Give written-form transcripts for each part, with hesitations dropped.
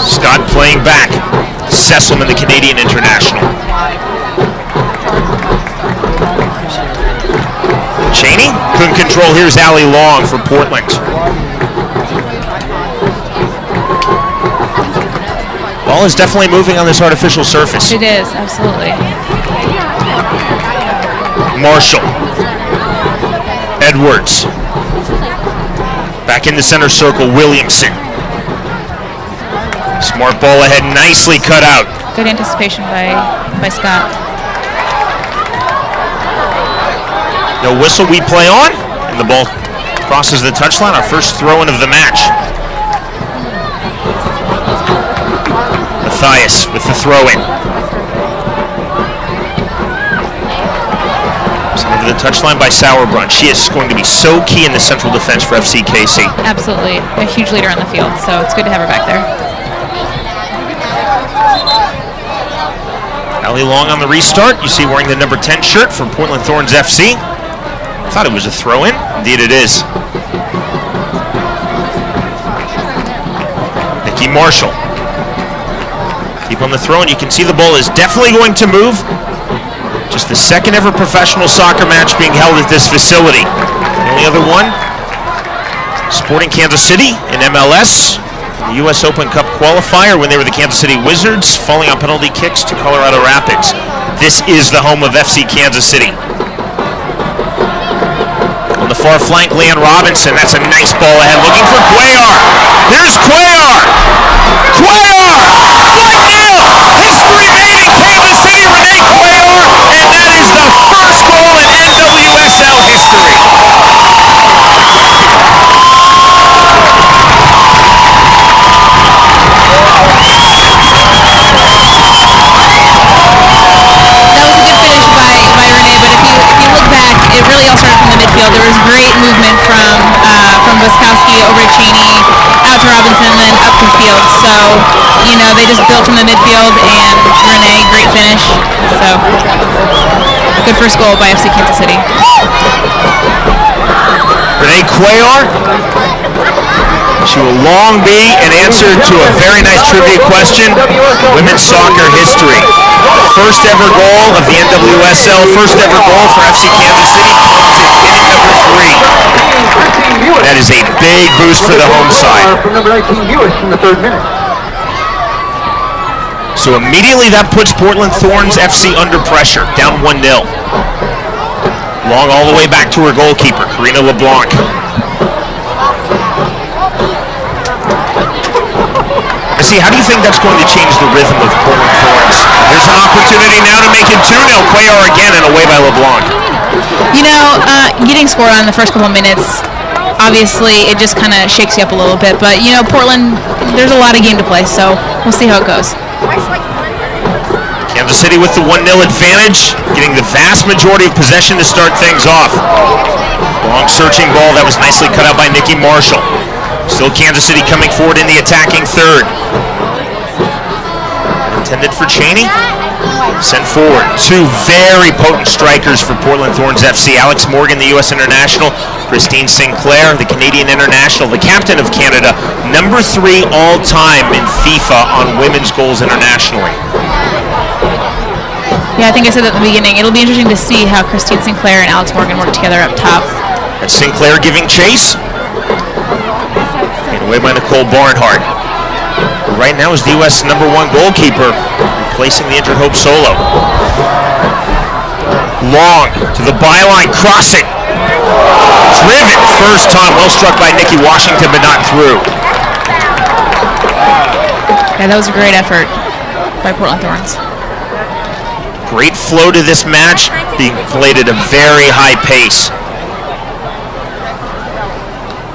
Scott playing back. Sesselman, the Canadian international. Cheney couldn't control. Here's Allie Long for Portland. Ball is definitely moving on this artificial surface. It is, absolutely. Marshall. Edwards. Back in the center circle, Williamson. Smart ball ahead, nicely cut out. Good anticipation by Scott. No whistle, we play on, and the ball crosses the touchline, our first throw-in of the match. Mathias with the throw-in. Over the touchline by Sauerbrunn. She is going to be so key in the central defense for FCKC. Absolutely, a huge leader on the field, so it's good to have her back there. Allie Long on the restart. You see wearing the number 10 shirt from Portland Thorns FC. I thought it was a throw-in. Indeed it is. Nikki Marshall. Keep on the throw, and you can see the ball is definitely going to move. Just the second ever professional soccer match being held at this facility. The only other one, Sporting Kansas City in MLS, the U.S. Open Cup qualifier when they were the Kansas City Wizards, falling on penalty kicks to Colorado Rapids. This is the home of FC Kansas City. On the far flank, Leanne Robinson. That's a nice ball ahead, looking for Cuellar. Here's Cuellar. Cuellar! 1-0! History made in Kansas City, Renee Cuellar, and that is the first goal in NWSL history. That was a good finish by Renee, but if you look back, it really all started from the midfield. There was great movement from Wiskowski over to Cheney, out to Robinson, and then up the field. So, you know, they just built from the midfield, and Renee, great finish. So, good first goal by FC Kansas City. Renee Cuellar, she will long be an answer to a very nice trivia question, women's soccer history. First ever goal of the NWSL, first ever goal for FC Kansas City, comes in inning number 3. That is a big boost for the home side. From number 19, Lewis in the 3rd minute. So immediately that puts Portland Thorns FC under pressure, down 1-0. Long all the way back to her goalkeeper, Karina LeBlanc. See, how do you think that's going to change the rhythm of Portland Thorns? There's an opportunity now to make it 2-0. Cuellar again and away by LeBlanc. You know, getting scored on in the first couple of minutes, obviously it just kind of shakes you up a little bit. But, you know, Portland, there's a lot of game to play, so we'll see how it goes. Kansas City with the 1-0 advantage, getting the vast majority of possession to start things off. Long searching ball that was nicely cut out by Nikki Marshall. Still Kansas City coming forward in the attacking third. Intended for Cheney. Sent forward. Two very potent strikers for Portland Thorns FC. Alex Morgan, the U.S. international. Christine Sinclair, the Canadian international. The captain of Canada. Number 3 all-time in FIFA on women's goals internationally. Yeah, I think I said that at the beginning. It'll be interesting to see how Christine Sinclair and Alex Morgan work together up top. And Sinclair giving chase. Away by Nicole Barnhart. Right now is the U.S. number 1 goalkeeper, replacing the injured Hope Solo. Long to the byline, crossing. Driven first time, well struck by Nikki Washington, but not through. Yeah, that was a great effort by Portland Thorns. Great flow to this match, being played at a very high pace.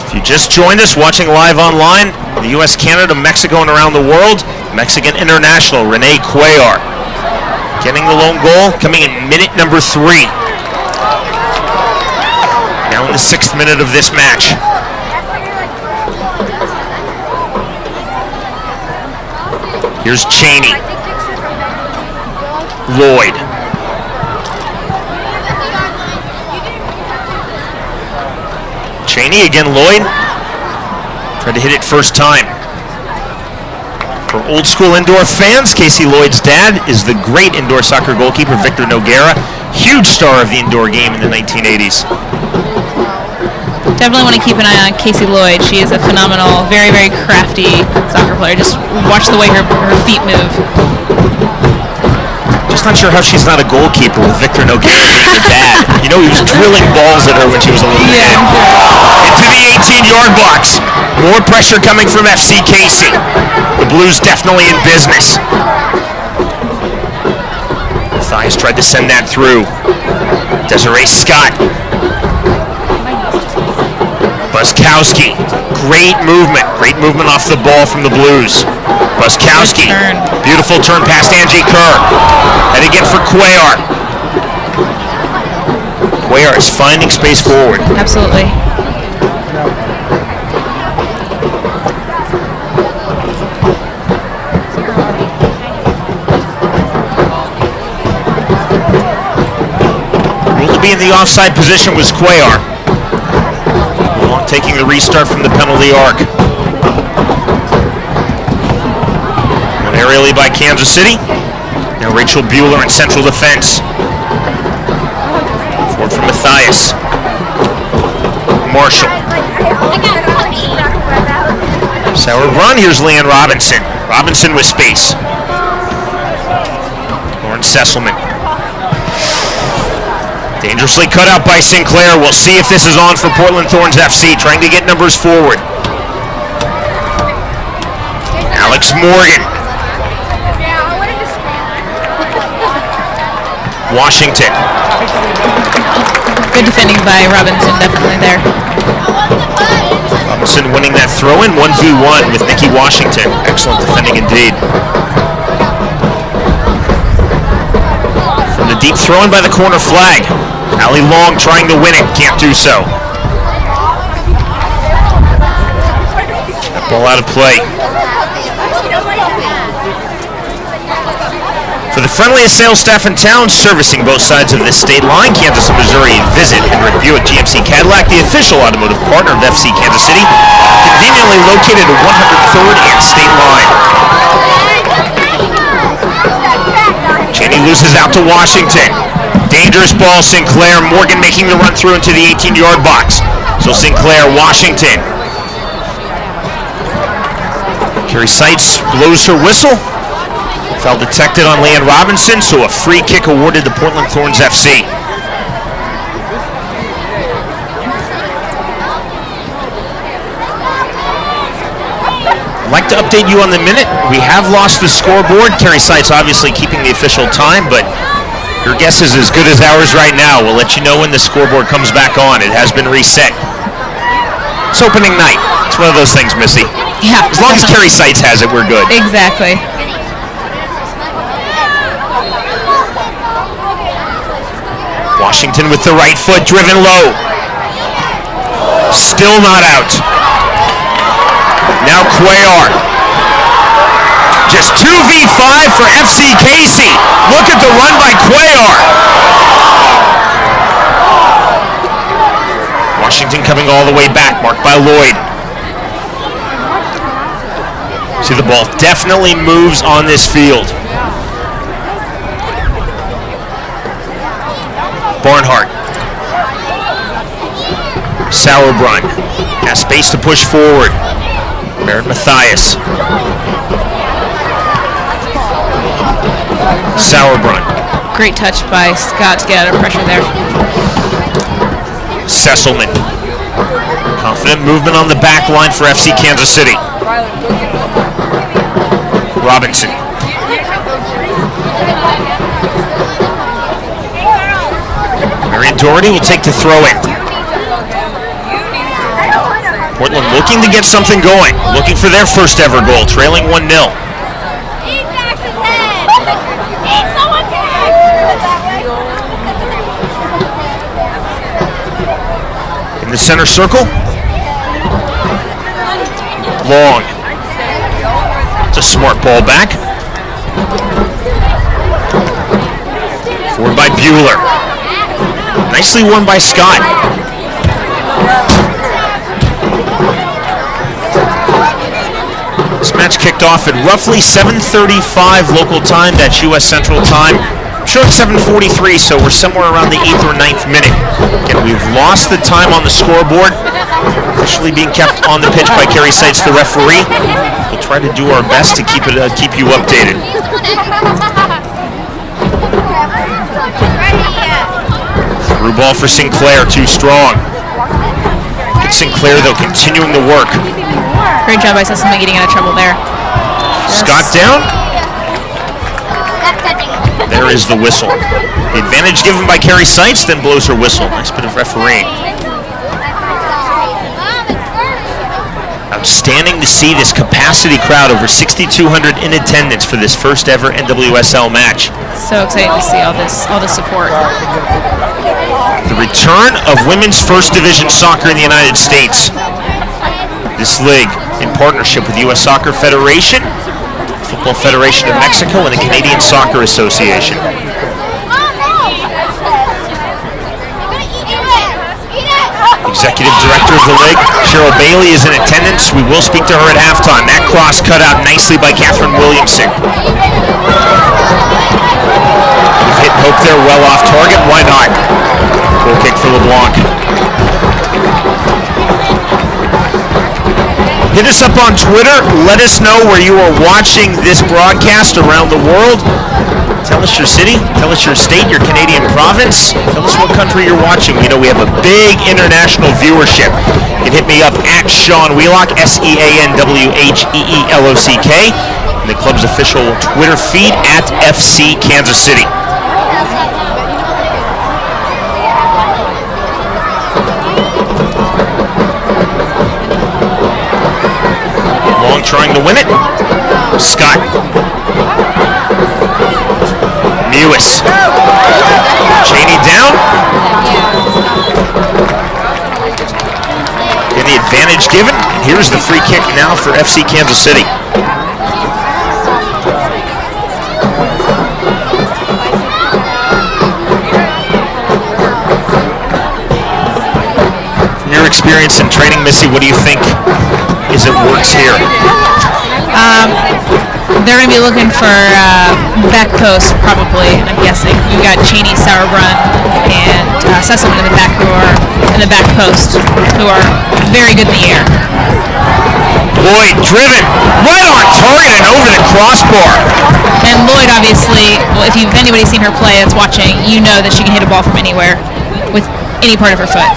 If you just joined us watching live online, the U.S., Canada, Mexico, and around the world, Mexican international Renee Cuellar getting the lone goal, coming in minute number 3. Now in the 6th minute of this match. Here's Cheney. Lloyd. Cheney, again Lloyd. Tried to hit it first time. For old school indoor fans, Casey Lloyd's dad is the great indoor soccer goalkeeper, Victor Noguera. Huge star of the indoor game in the 1980s. Definitely want to keep an eye on Casey Lloyd. She is a phenomenal, very, very crafty soccer player. Just watch the way her feet move. Just not sure how she's not a goalkeeper with Victor Noguera being her dad. You know, he was drilling balls at her when she was a little kid. Into the 18-yard box. More pressure coming from FC Casey. The Blues definitely in business. Mathias tried to send that through. Desiree Scott. Buskowski. Great movement off the ball from the Blues. Buskowski. Beautiful turn past Angie Kerr. And again for Cuellar. Cuellar is finding space forward. Absolutely. Ruled to be in the offside position was Cuellar. Taking the restart from the penalty arc. Won aerially by Kansas City. Now Rachel Bueller in central defense. Forward from Mathias. Marshall. Sauerbrunn, here's Leanne Robinson. Robinson with space. Lauren Sesselman. Dangerously cut out by Sinclair. We'll see if this is on for Portland Thorns FC, trying to get numbers forward. Alex Morgan. Washington. Good defending by Robinson, definitely there. Robinson winning that throw-in 1v1 with Nikki Washington. Excellent defending indeed. From the deep throw-in by the corner flag. Allie Long trying to win it, can't do so. That ball out of play. For the friendliest sales staff in town, servicing both sides of this state line, Kansas and Missouri, visit Henrik Buick GMC Cadillac, the official automotive partner of FC Kansas City, conveniently located at 103rd and State Line. Cheney loses out to Washington. Dangerous ball, Sinclair. Morgan making the run through into the 18-yard box. So Sinclair, Washington. Carrie Seitz blows her whistle. Foul detected on Leanne Robinson, so a free kick awarded to Portland Thorns FC. I'd like to update you on the minute. We have lost the scoreboard. Carrie Seitz obviously keeping the official time, but your guess is as good as ours right now. We'll let you know when the scoreboard comes back on. It has been reset. It's opening night. It's one of those things, Missy. Yeah. As long as Carrie Seitz has it, we're good. Exactly. Washington with the right foot, driven low. Still not out. Now Cuellar. Just 2v5 for FC Casey. Look at the run by Cuellar. Washington coming all the way back, marked by Lloyd. See, the ball definitely moves on this field. Barnhart. Sauerbrunn has space to push forward. Merritt Mathias. Sauerbrunn. Great touch by Scott to get out of pressure there. Sesselman. Confident movement on the back line for FC Kansas City. Robinson. Marion Doherty will take the throw in. Portland looking to get something going. Looking for their first ever goal, trailing 1-0. In the center circle. Long. It's a smart ball back. Forward by Bueller. Nicely won by Scott. This match kicked off at roughly 7:35 local time, that's U.S. Central Time. I'm sure it's 7:43, so we're somewhere around the 8th or 9th minute. Again, we've lost the time on the scoreboard, officially being kept on the pitch by Carrie Seitz, the referee. We'll try to do our best to keep you updated. Through ball for Sinclair, too strong. Good Sinclair, though, continuing the work. Great job by Sesame getting out of trouble there. Scott down. There is the whistle. The advantage given by Carrie Seitz, then blows her whistle. Nice bit of refereeing. Outstanding to see this capacity crowd, over 6,200 in attendance for this first ever NWSL match. So excited to see all this support. The return of women's first division soccer in the United States. This league, in partnership with the U.S. Soccer Federation, Football Federation of Mexico, and the Canadian Soccer Association. Executive Director of the league, Cheryl Bailey, is in attendance. We will speak to her at halftime. That cross cut out nicely by Catherine Williamson. We've hit Hope there, well off target. Why not? Goal kick for LeBlanc. Hit us up on Twitter. Let us know where you are watching this broadcast around the world. Tell us your city, tell us your state, your Canadian province. Tell us what country you're watching. You know, we have a big international viewership. You can hit me up at Sean Wheelock, SeanWheelock, and the club's official Twitter feed at FC Kansas City. Long trying to win it. Scott. Mewis. Cheney down. And the advantage given. And here's the free kick now for FC Kansas City. From your experience in training, Missy, what do you think is it works here? They're going to be looking for back post, probably, I'm guessing. We've got Cheney, Sauerbrunn, and Sessom in the back post, who are very good in the air. Lloyd driven right on target and over the crossbar. And Lloyd, obviously, well, if anybody's seen her play that's watching, you know that she can hit a ball from anywhere with any part of her foot.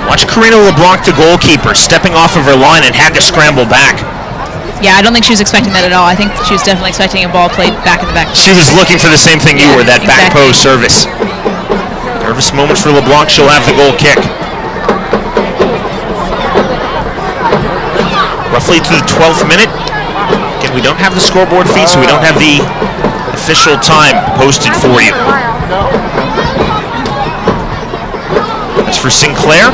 Watch Karina LeBlanc, the goalkeeper, stepping off of her line and had to scramble back. Yeah, I don't think she was expecting that at all. I think she was definitely expecting a ball played back in the back post. She was looking for the same thing you were, that back exactly. post service. Nervous moments for LeBlanc. She'll have the goal kick. Roughly to the 12th minute. Again, we don't have the scoreboard feed, so we don't have the official time posted for you. That's for Sinclair.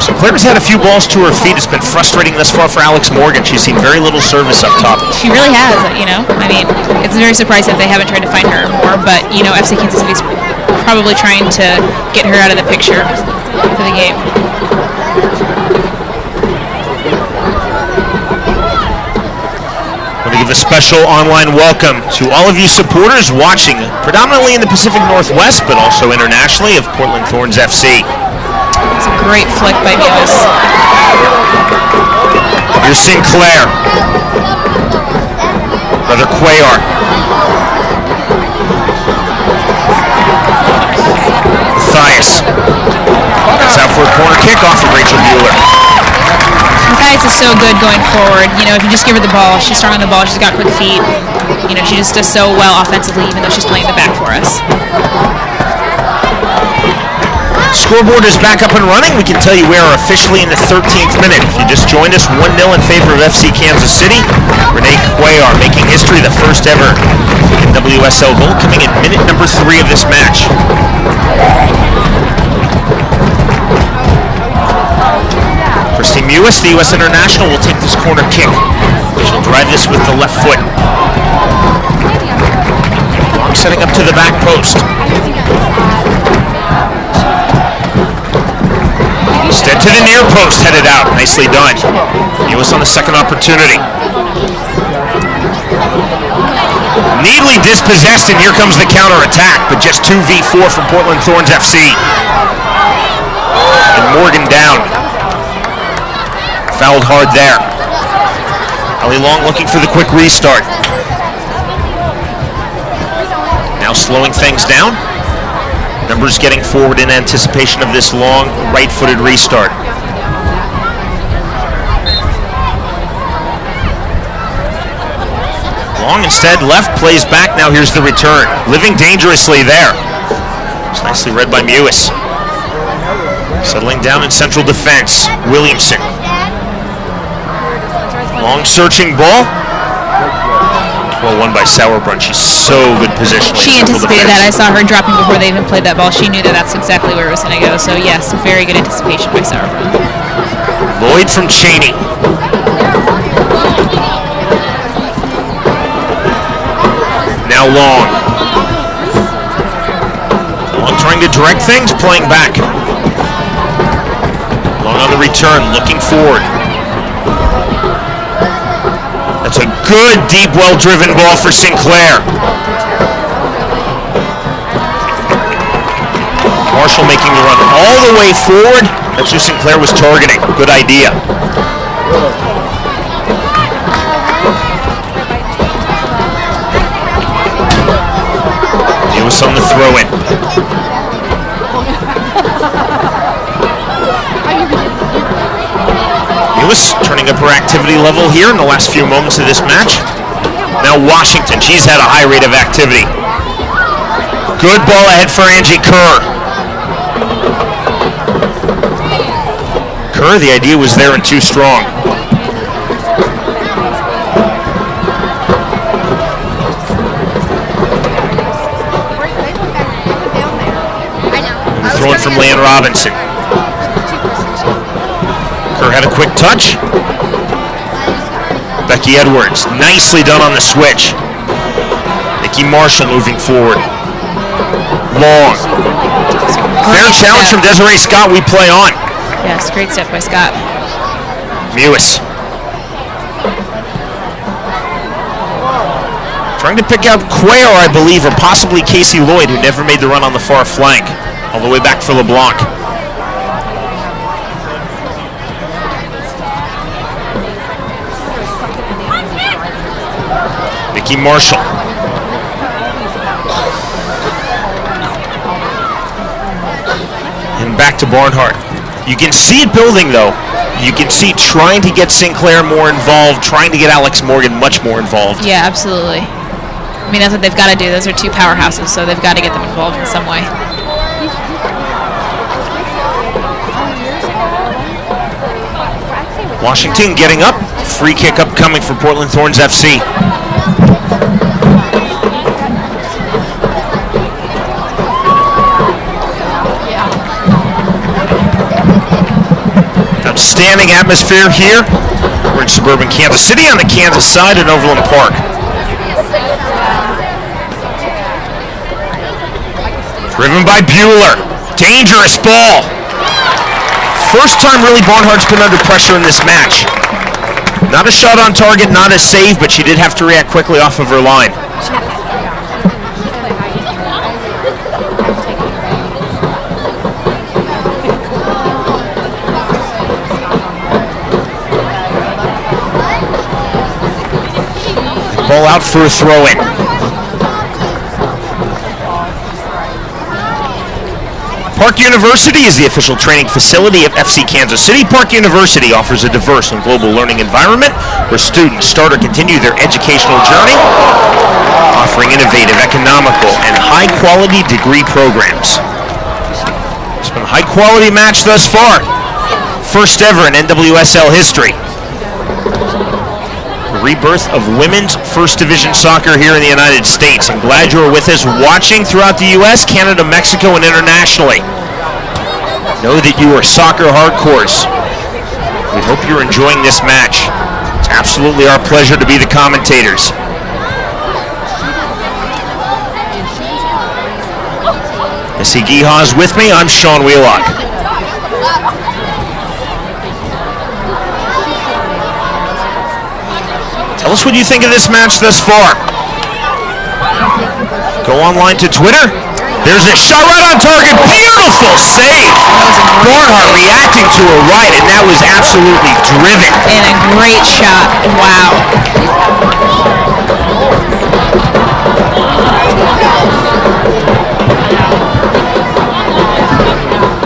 Sinclair's had a few balls to her feet. It's been frustrating thus far for Alex Morgan. She's seen very little service up top. She really has, you know. I mean, it's very surprising that they haven't tried to find her more, but, you know, FC Kansas City's probably trying to get her out of the picture for the game. I want to give a special online welcome to all of you supporters watching, predominantly in the Pacific Northwest, but also internationally, of Portland Thorns FC. It's a great flick by Mewis. Here's Sinclair. Brother Cuellar. Mathias. That's out for a corner kick off of Rachel Bueller. Mathias is so good going forward. You know, if you just give her the ball, she's strong on the ball, she's got quick feet. You know, she just does so well offensively, even though she's playing the back for us. Scoreboard is back up and running. We can tell you we are officially in the 13th minute. If you just joined us, 1-0 in favor of FC Kansas City. Renee Cuellar making history, the first ever NWSL goal, coming in minute number 3 of this match. Christine Mewis, the U.S. International, will take this corner kick. She'll drive this with the left foot. Setting up to the back post. Instead to the near post, headed out. Nicely done. Lewis on the second opportunity. Neatly dispossessed, and here comes the counter-attack, but just 2v4 from Portland Thorns FC. And Morgan down. Fouled hard there. Ellie Long looking for the quick restart. Now slowing things down. Numbers getting forward in anticipation of this long, right-footed restart. Long instead, left, plays back, now here's the return. Living dangerously there. It's nicely read by Mewis. Settling down in central defense, Williamson. Long searching ball. Well, won by Sauerbrunn. She's so good positionally. She anticipated that. I saw her dropping before they even played that ball. She knew that that's exactly where it was going to go. So yes, very good anticipation by Sauerbrunn. Lloyd from Cheney. Now Long. Long trying to direct things, playing back. Long on the return, looking forward. That's a good, deep, well-driven ball for Sinclair. Marshall making the run all the way forward. That's who Sinclair was targeting. Good idea. Lewis on the throw-in. Lewis turning up her activity level here in the last few moments of this match. Now Washington, she's had a high rate of activity. Good ball ahead for Angie Kerr. Kerr, the idea was there and too strong. Throwing from Leanne Robinson. Kerr had a quick touch. Becky Edwards, nicely done on the switch. Nikki Marshall moving forward. Long. Fair challenge from Desiree Scott, we play on. Yes, great step by Scott. Mewis. Trying to pick out Quayle, I believe, or possibly Casey Lloyd, who never made the run on the far flank. All the way back for LeBlanc. Nikki Marshall. And back to Barnhart. You can see it building, though. You can see trying to get Sinclair more involved, trying to get Alex Morgan much more involved. Yeah, absolutely. I mean, that's what they've got to do. Those are two powerhouses, so they've got to get them involved in some way. Washington getting up. Free kick upcoming for Portland Thorns FC. Outstanding atmosphere here. We're in suburban Kansas City on the Kansas side at Overland Park. Driven by Bueller. Dangerous ball. First time really Barnhart's been under pressure in this match. Not a shot on target, not a save, but she did have to react quickly off of her line. Ball out for a throw-in. Park University is the official training facility of FC Kansas City. Park University offers a diverse and global learning environment where students start or continue their educational journey, offering innovative, economical, and high-quality degree programs. It's been a high-quality match thus far. First ever in NWSL history. Rebirth of women's first division soccer here in the United States. I'm glad you are with us watching throughout the U.S., Canada, Mexico, and internationally. Know that you are soccer hardcores. We hope you're enjoying this match. It's absolutely our pleasure to be the commentators. Missy Gihas with me. I'm Sean Wheelock. Tell us what you think of this match thus far. Go online to Twitter. There's a shot right on target. Beautiful save. Barnhart reacting to a right, and that was absolutely driven. And a great shot. Wow.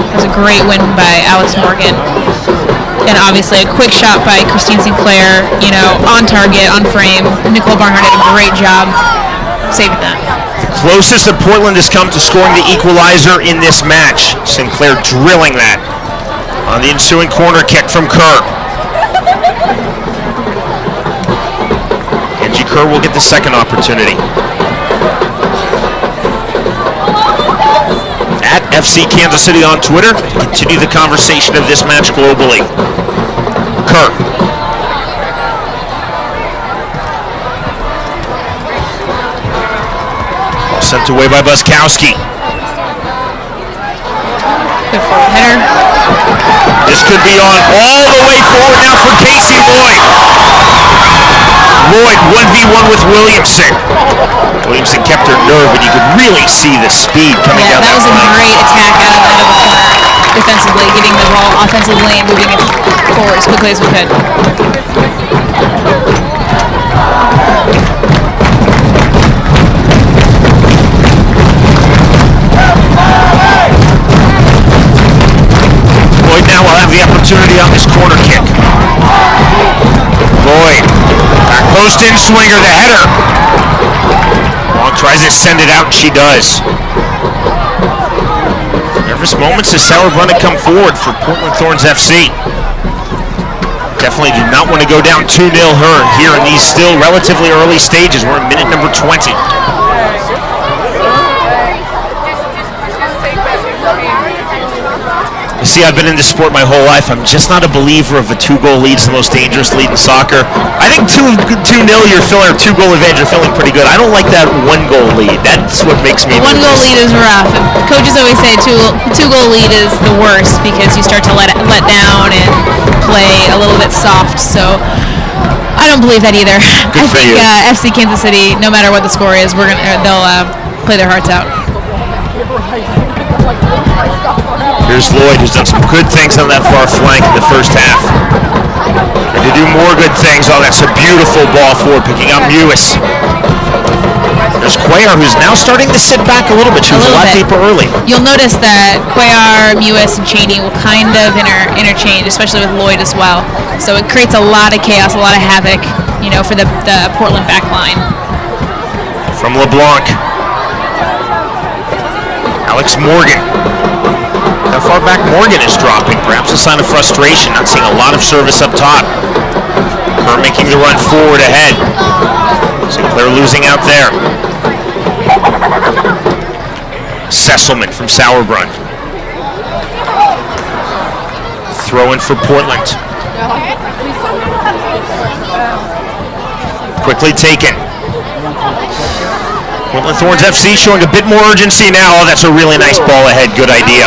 That was a great win by Alex Morgan. And obviously a quick shot by Christine Sinclair, you know, on target, on frame. Nicole Barnhart did a great job saving that. The closest that Portland has come to scoring the equalizer in this match. Sinclair drilling that on the ensuing corner kick from Kerr. Angie Kerr will get the second opportunity. At FC Kansas City on Twitter, continue the conversation of this match globally. Kerr. Sent away by Buskowski. Good forward header. This could be on all the way forward now for Casey Lloyd. Lloyd 1v1 with Williamson. Williamson kept her nerve, but you could really see the speed coming down that was a great attack out of the corner defensively, getting the ball offensively and moving it forward as quickly as we could. Lloyd now will have the opportunity on this corner kick. Lloyd, back post in swinger, the header. Long tries to send it out, and she does. Nervous moments as Sauerbrunn come forward for Portland Thorns FC. Definitely do not want to go down 2-0 here in these still relatively early stages. We're in minute number 20. You see, I've been in this sport my whole life. I'm just not a believer of a 2-goal lead is the most dangerous lead in soccer. I think 2-0, you're feeling, or 2-goal advantage, you're feeling pretty good. I don't like that 1-goal lead. That's what makes me nervous. 1-goal lead is rough. Coaches always say two-goal lead is the worst because you start to let down and play a little bit soft. So I don't believe that either. Good for you. FC Kansas City, no matter what the score is, they'll play their hearts out. Here's Lloyd, who's done some good things on that far flank in the first half. And to do more good things, oh, that's a beautiful ball forward, picking up Mewis. There's Cuellar, who's now starting to sit back a little bit. She was a lot deeper early. You'll notice that Cuellar, Mewis, and Cheney will kind of interchange, especially with Lloyd as well. So it creates a lot of chaos, a lot of havoc, you know, for the Portland back line. From LeBlanc. Alex Morgan. How far back Morgan is dropping, perhaps a sign of frustration, not seeing a lot of service up top. Kerr making the run forward ahead. Sinclair losing out there. Sesselman from Sauerbrunn. Throw in for Portland. Quickly taken. Portland Thorns FC showing a bit more urgency now. Oh, that's a really nice ball ahead. Good idea.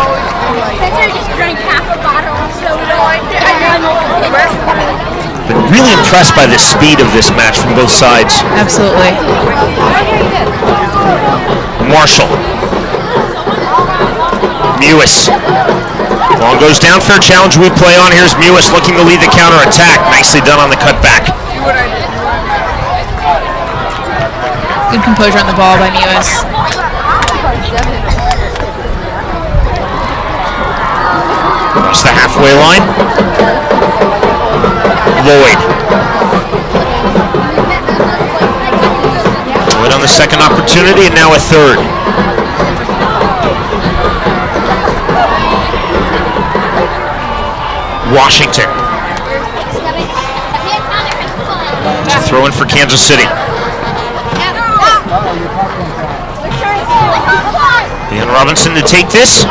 Been really impressed by the speed of this match from both sides. Absolutely. Marshall. Mewis. Long goes down, fair challenge we play on. Here's Mewis looking to lead the counter attack. Nicely done on the cutback. Good composure on the ball by Mewis. Across the halfway line. Lloyd. Lloyd on the second opportunity, and now a third. Washington. It's a throw in for Kansas City. Ian Robinson to take this.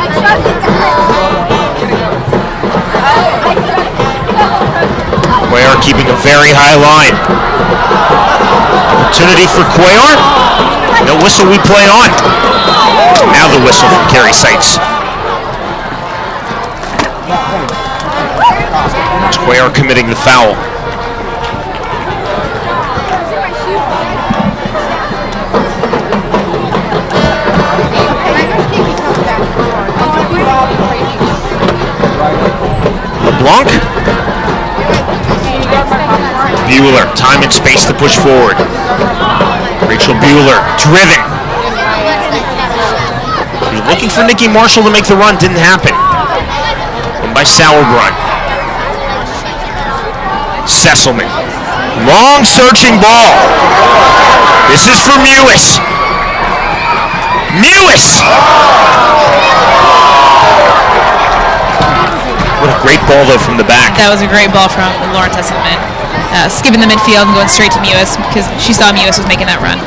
Cuellar keeping a very high line. Opportunity for Cuellar. No whistle, we play on. Now the whistle from Kerry Seitz. Cuellar committing the foul. Bueller, time and space to push forward. Rachel Bueller, driven. She was looking for Nikki Marshall to make the run, didn't happen. And by Sauerbrunn. Sesselman, long searching ball. This is for Mewis. Mewis! What a great ball, though, from the back. That was a great ball from Lauren Sesselman. Skipping the midfield and going straight to Mewis because she saw Mewis was making that run.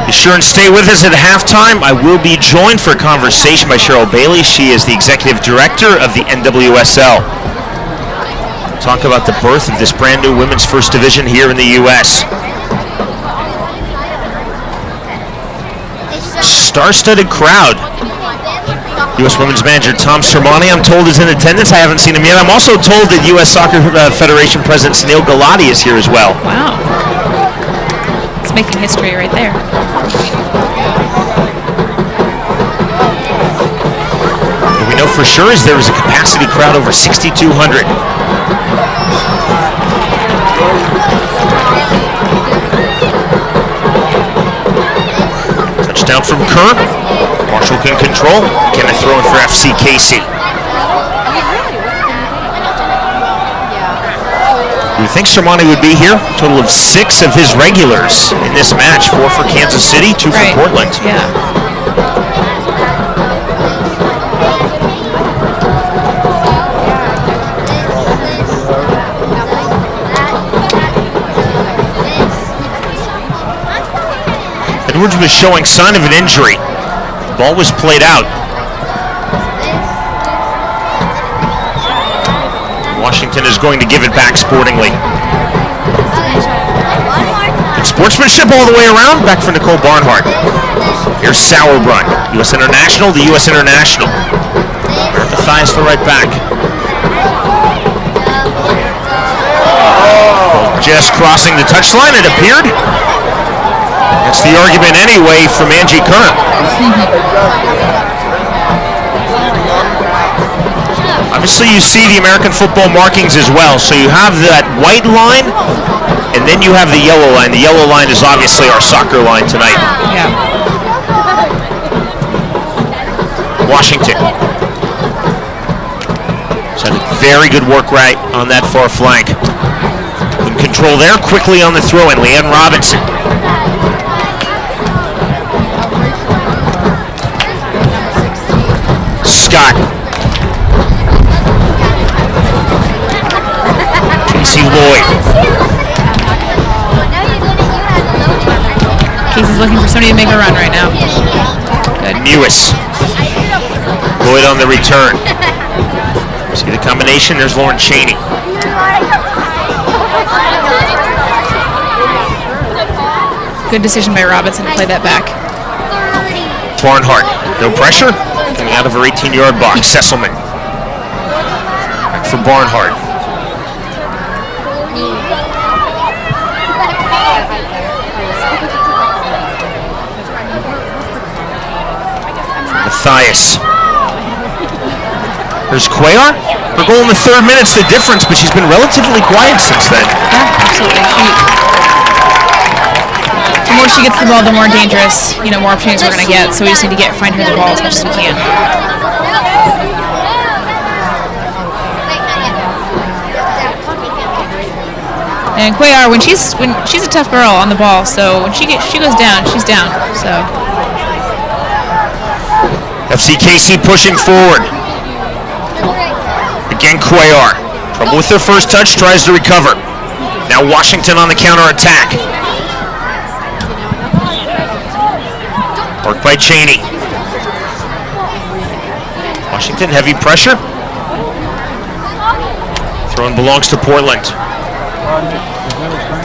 Be sure and stay with us at halftime. I will be joined for a conversation by Cheryl Bailey. She is the Executive Director of the NWSL. Talk about the birth of this brand new women's first division here in the U.S. Star-studded crowd. U.S. Women's Manager Tom Sermani, I'm told, is in attendance. I haven't seen him yet. I'm also told that U.S. Soccer Federation President Sunil Gulati is here as well. Wow. It's making history right there. What we know for sure is there was a capacity crowd over 6,200. Touchdown from Kerr. Marshall can control. Kenneth throwing for FC Casey. You would think Sermani would be here. A total of 6 of his regulars in this match. 4 for Kansas City, 2 for Portland. Yeah. Edwards was showing sign of an injury. The ball was played out. Washington is going to give it back sportingly. Good sportsmanship all the way around. Back for Nicole Barnhart. Here's Sauerbrunn. U.S. International, the U.S. International. Mathias the right back. Just crossing the touchline, it appeared. That's the argument anyway from Angie Kerr. Obviously, you see the American football markings as well. So you have that white line, and then you have the yellow line. The yellow line is obviously our soccer line tonight. Yeah. Washington. So very good work right on that far flank. Good control there. Quickly on the throw-in, Leanne Robinson. Scott. Casey Lloyd. Casey's looking for somebody to make a run right now. Good. Mewis. Lloyd on the return. See the combination? There's Lauren Cheney. Good decision by Robinson to play that back. Barnhart. No pressure. Coming out of her 18-yard box. Sesselman. Back for Barnhart. Mathias. There's Cuellar. Her goal in the 3rd minute's the difference, but she's been relatively quiet since then. Yeah, absolutely. The more she gets the ball, the more dangerous, more opportunities we're going to get. So we just need to find her the ball as much as we can. And Cuellar, when she's a tough girl on the ball, so when she goes down, she's down. So FC Casey pushing forward. Again, Cuellar. Trouble with their first touch, tries to recover. Now Washington on the counter-attack. Worked by Cheney. Washington, heavy pressure. Throwing belongs to Portland.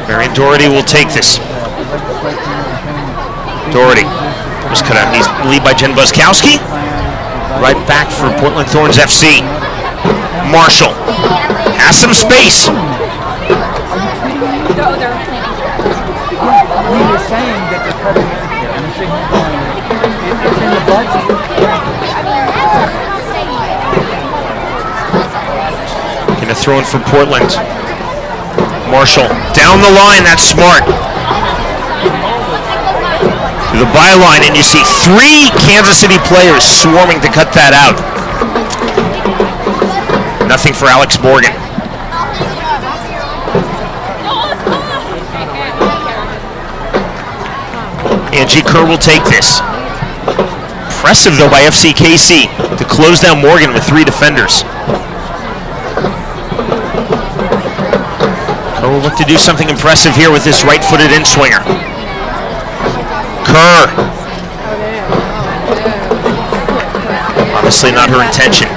Marion Doherty will take this. Doherty was cut out. Lead by Jen Buskowski. Right back for Portland Thorns FC. Marshall has some space. We were saying that they're cutting it here. I'm saying it's in the budget. Gonna throw in for Portland. Marshall down the line, that's smart. To the byline, and you see 3 Kansas City players swarming to cut that out. Nothing for Alex Morgan. Angie Kerr will take this. Impressive though by FCKC to close down Morgan with 3 defenders. Kerr will look to do something impressive here with this right-footed in-swinger. Kerr. Obviously not her intention.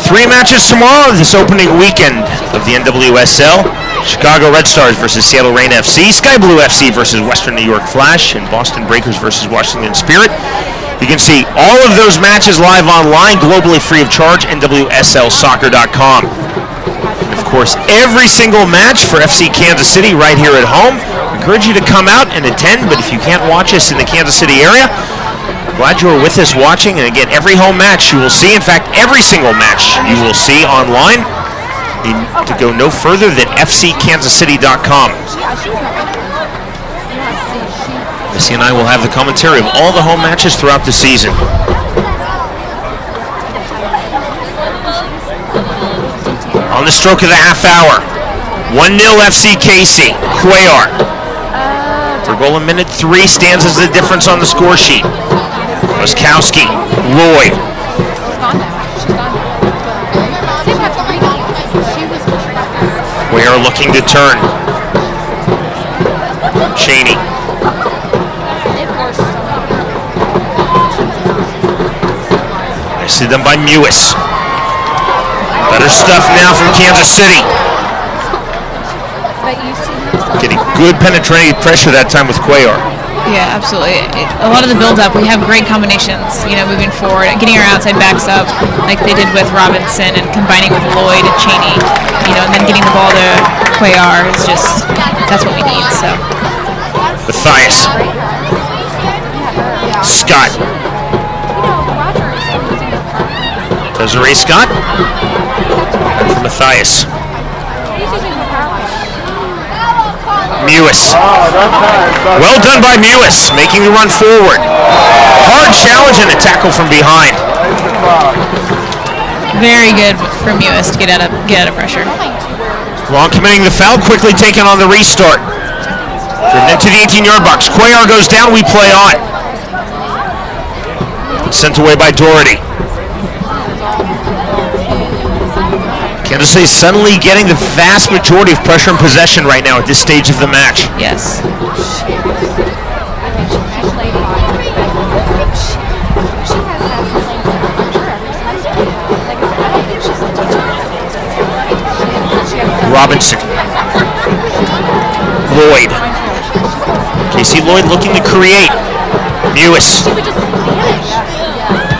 Three matches tomorrow this opening weekend of the NWSL. Chicago Red Stars versus Seattle Reign FC, Sky Blue FC versus Western New York Flash, and Boston Breakers versus Washington Spirit. You can see all of those matches live online, globally free of charge, NWSLsoccer.com. And of course, every single match for FC Kansas City right here at home. I encourage you to come out and attend, but if you can't watch us in the Kansas City area, glad you were with us watching. And again, every home match you will see, in fact, every single match you will see online. You need to go no further than FCKansasCity.com. Missy and I will have the commentary of all the home matches throughout the season. On the stroke of the half hour, 1-0 FCKC. Cuellar. For goal in minute 3 stands as the difference on the score sheet. Wiskowski, Lloyd. We are looking to turn. Cheney. Nicely done by Mewis. Better stuff now from Kansas City. Getting good penetrating pressure that time with Cuellar. Yeah, absolutely. A lot of the build-up, we have great combinations, moving forward, getting our outside backs up like they did with Robinson and combining with Lloyd and Cheney, and then getting the ball to Cuellar is just, that's what we need, so. Matthias. Scott. Desiree Scott. And for Matthias. Mewis. Well done by Mewis, making the run forward. Hard challenge and a tackle from behind. Very good for Mewis to get out of pressure. Long committing the foul, quickly taken on the restart. Driven into the 18-yard box. Cuellar goes down, we play on. Sent away by Doherty. Kansas City suddenly getting the vast majority of pressure and possession right now at this stage of the match. Yes. Robinson. Lloyd. Casey Lloyd looking to create. Mewis.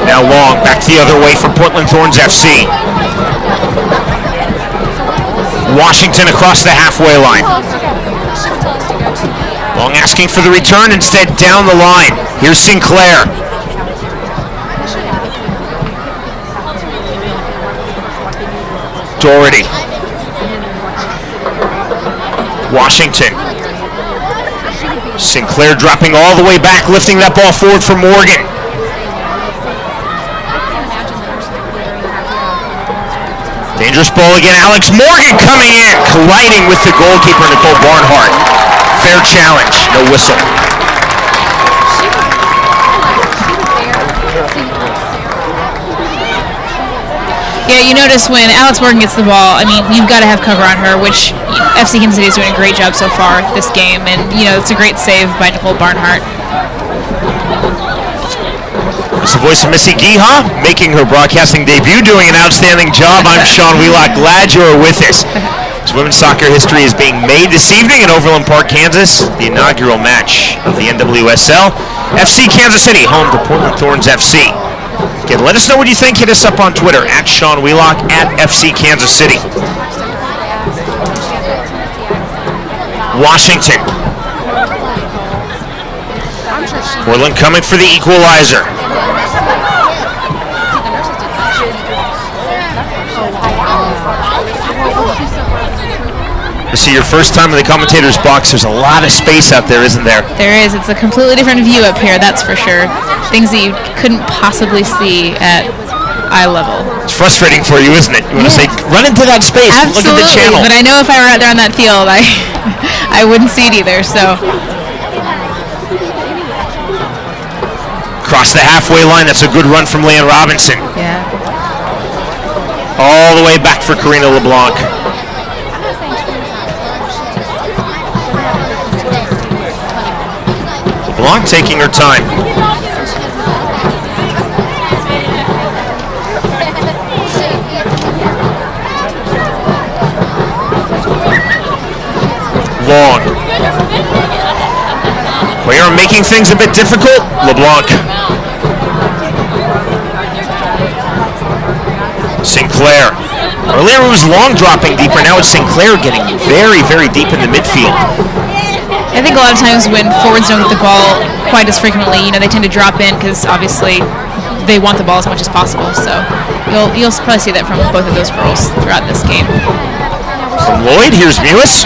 Now long, back the other way for Portland Thorns FC. Washington across the halfway line. Long asking for the return, instead down the line. Here's Sinclair. Doherty. Washington. Sinclair dropping all the way back, lifting that ball forward for Morgan. Dangerous ball again. Alex Morgan coming in, colliding with the goalkeeper, Nicole Barnhart. Fair challenge, no whistle. Yeah, you notice when Alex Morgan gets the ball, you've got to have cover on her, which FC Kansas City is doing a great job so far this game, and it's a great save by Nicole Barnhart. It's the voice of Missy Giha, making her broadcasting debut, doing an outstanding job. I'm Sean Wheelock, glad you are with us. As women's soccer history is being made this evening in Overland Park, Kansas, the inaugural match of the NWSL. FC Kansas City, home to Portland Thorns FC. Again, let us know what you think. Hit us up on Twitter, at Sean Wheelock, at FC Kansas City. Washington. Portland coming for the equalizer. This is your first time in the commentator's box. There's a lot of space out there, isn't there? There is. It's a completely different view up here, that's for sure. Things that you couldn't possibly see at eye level. It's frustrating for you, isn't it? You want to say, run into that space, Absolutely. Look at the channel. But I know if I were out there on that field, I wouldn't see it either, so. Across the halfway line, that's a good run from Leanne Robinson. Yeah. All the way back for Karina LeBlanc. LeBlanc taking her time. Long. Cuellar making things a bit difficult. LeBlanc. Sinclair. Earlier it was Long dropping deeper. Now it's Sinclair getting very, very deep in the midfield. I think a lot of times when forwards don't get the ball quite as frequently, they tend to drop in because obviously they want the ball as much as possible. So you'll probably see that from both of those girls throughout this game. From Lloyd, here's Mewis.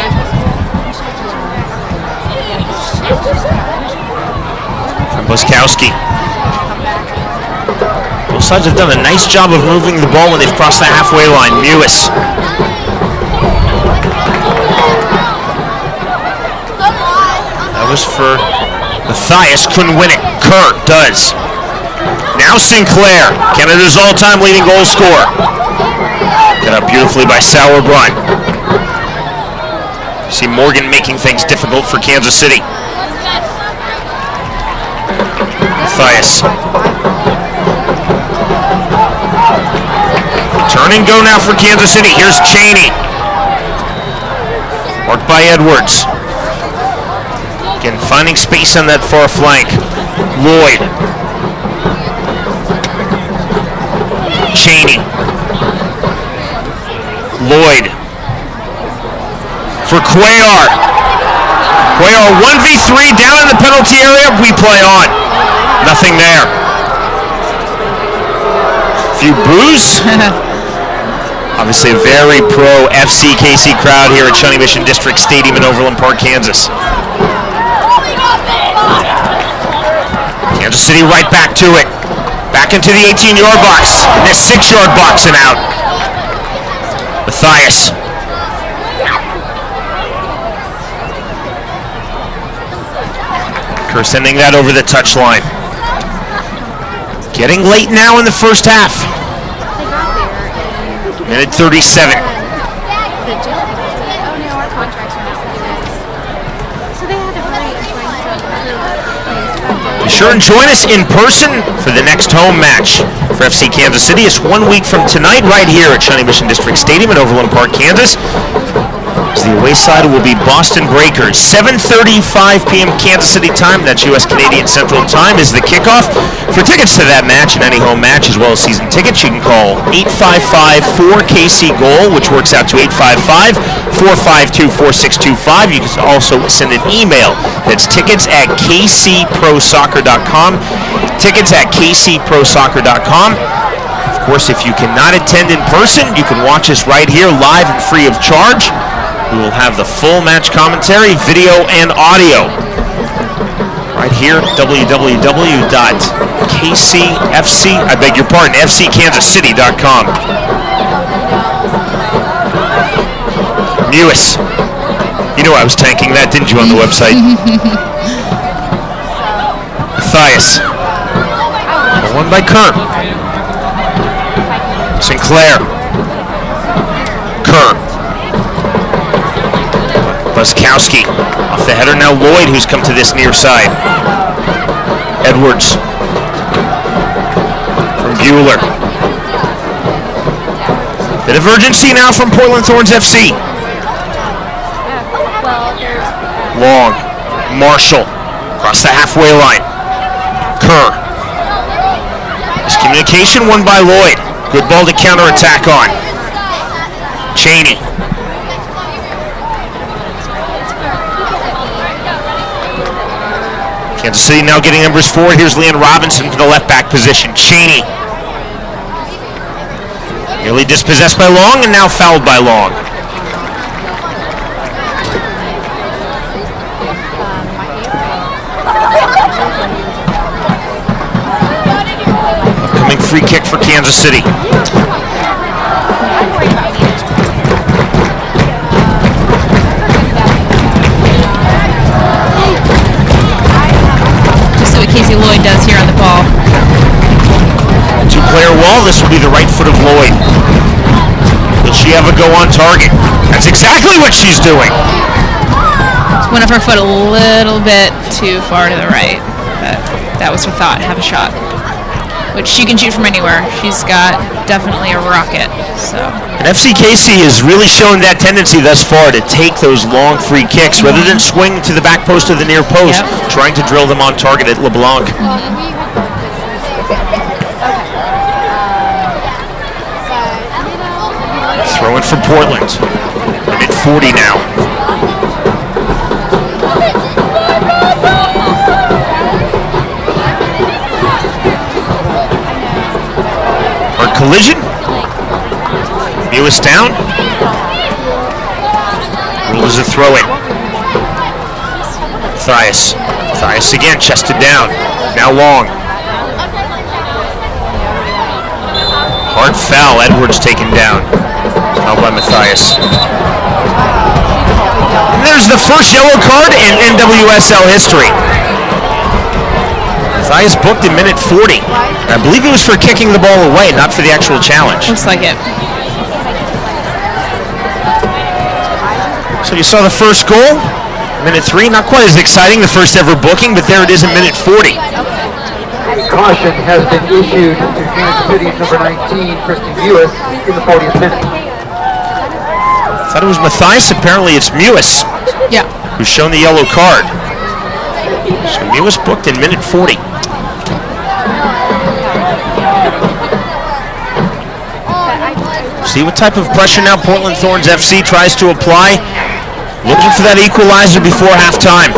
From Buskowski. Both sides have done a nice job of moving the ball when they've crossed the halfway line. Mewis. That was for Matthias, couldn't win it. Kerr does. Now Sinclair, Canada's all-time leading goal scorer. Got up beautifully by Sauerbrunn. See Morgan making things difficult for Kansas City. Matthias. Turn and go now for Kansas City. Here's Cheney. Marked by Edwards. Again, finding space on that far flank. Lloyd. Cheney. Lloyd. For Cuellar. Cuellar 1v3 down in the penalty area. We play on. Nothing there. Few boos. Obviously a very pro FCKC crowd here at Shawnee Mission District Stadium in Overland Park, Kansas. Kansas City right back to it. Back into the 18-yard box. In this 6-yard box and out. Matthias. Kerr sending that over the touchline. Getting late now in the first half. Minute 37. Be sure and join us in person for the next home match for FC Kansas City. It's 1 week from tonight right here at Shawnee Mission District Stadium in Overland Park, Kansas. The away side will be Boston Breakers. 7:35 p.m. Kansas City time, that's U.S. Canadian Central Time, is the kickoff. For tickets to that match and any home match as well as season tickets, you can call 855-4KC-GOAL, which works out to 855-452-4625. You can also send an email. That's tickets@kcprosoccer.com. Tickets@kcprosoccer.com. Of course, if you cannot attend in person, you can watch us right here live and free of charge. We will have the full match commentary, video, and audio right here at fckansascity.com. Mewis. You know I was tanking that, didn't you, on the website? Matthias. One by Kerr. Sinclair. Kerr. Buskowski. Off the header now Lloyd, who's come to this near side. Edwards. From Bueller. Bit of urgency now from Portland Thorns FC. Long. Marshall. Across the halfway line. Kerr. Miscommunication won by Lloyd. Good ball to counterattack on. Cheney. Kansas City now getting numbers 4. Here's Leanne Robinson for the left back position. Cheney. Nearly dispossessed by Long and now fouled by Long. Upcoming free kick for Kansas City. Just see what Casey Lloyd does here on the ball. Two-player wall, this will be the right foot of Lloyd. Will she have a go on target? That's exactly what she's doing. Went up her foot a little bit too far to the right, but that was her thought, have a shot. Which she can shoot from anywhere. She's got definitely a rocket, so. And FC Casey has really shown that tendency thus far to take those long free kicks rather than swing to the back post or the near post, trying to drill them on target at LeBlanc. Throw in for Portland. Minute 40 now. Hard collision. Mewis down. Ruled as a throw-in. Mathias. Mathias again, chested down. Now Long. Hard foul. Edwards taken down. Foul by Mathias. And there's the first yellow card in NWSL history. Mathias booked in minute 40. I believe it was for kicking the ball away, not for the actual challenge. Looks like it. So you saw the first goal, minute 3. Not quite as exciting, the first ever booking, but there it is in minute 40. Caution has been issued to Kansas City's number 19, Kristen Mewis, in the 40th minute. Thought it was Mathias, apparently it's Mewis. Yeah. Who's shown the yellow card. So Mewis booked in minute 40. See what type of pressure now Portland Thorns FC tries to apply. Looking for that equalizer before halftime.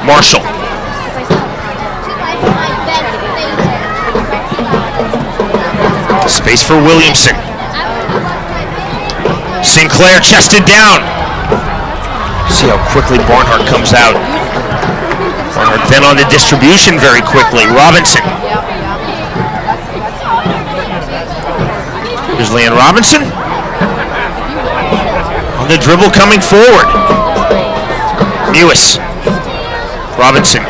Marshall. Space for Williamson. Sinclair chested down. See how quickly Barnhart comes out. Barnhart then on the distribution very quickly. Robinson. Here's Leanne Robinson. On the dribble coming forward. Mewis. Robinson.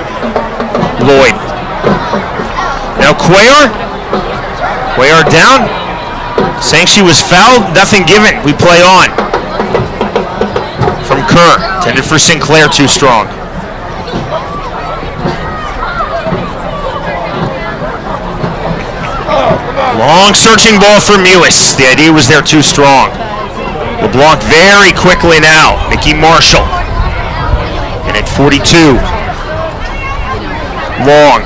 Lloyd. Now Cuellar. Cuellar down. Saying she was fouled. Nothing given. We play on. From Kerr. Intended for Sinclair. Too strong. Long searching ball for Mewis. The idea was there too strong. LeBlanc very quickly now. Nikki Marshall. And at 42. Long.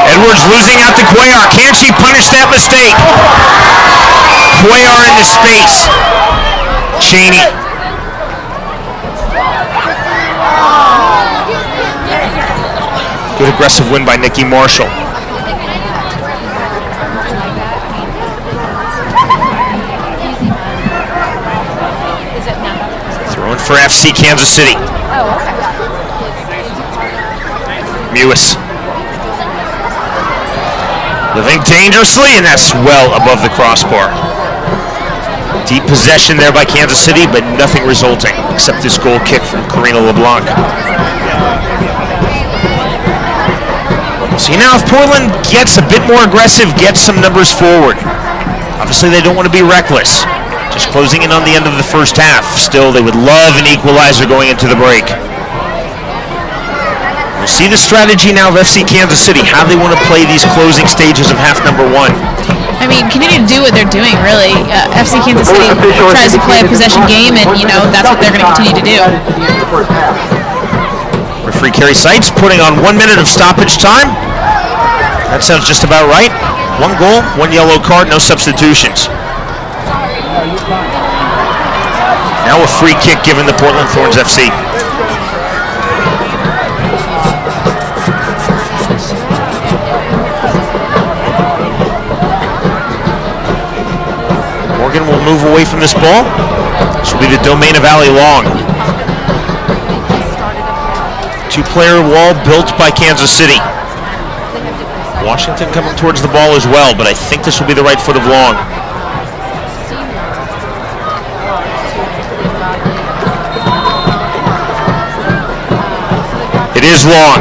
Edwards losing out to Cuellar. Can she punish that mistake? Cuellar into space. Cheney. Good aggressive win by Nikki Marshall. Throwing for FC Kansas City. Mewis. Living dangerously, and that's well above the crossbar. Deep possession there by Kansas City, but nothing resulting except this goal kick from Karina LeBlanc. See now if Portland gets a bit more aggressive, gets some numbers forward. Obviously they don't want to be reckless. Just closing in on the end of the first half. Still, they would love an equalizer going into the break. We'll see the strategy now of FC Kansas City, how they want to play these closing stages of half number 1. I mean, continue to do what they're doing, really. FC Kansas City tries to play a possession game, and, you know, that's what they're going to continue to do. Referee Kerry Seitz putting on 1 minute of stoppage time. That sounds just about right. 1 goal, 1 yellow card, no substitutions. Now a free kick given to Portland Thorns FC. Morgan will move away from this ball. This will be the domain of Ali Long. Two-player wall built by Kansas City. Washington coming towards the ball as well, but I think this will be the right foot of Long. It is Long.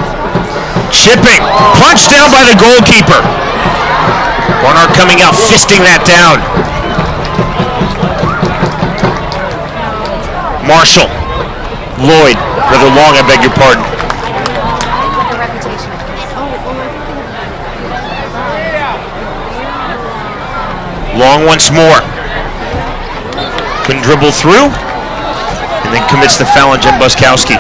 Chipping. Punched down by the goalkeeper. Barnard coming out, fisting that down. Marshall. Lloyd. Rather Long, I beg your pardon. Long once more. Couldn't dribble through. And then commits the foul on Jen Buskowski.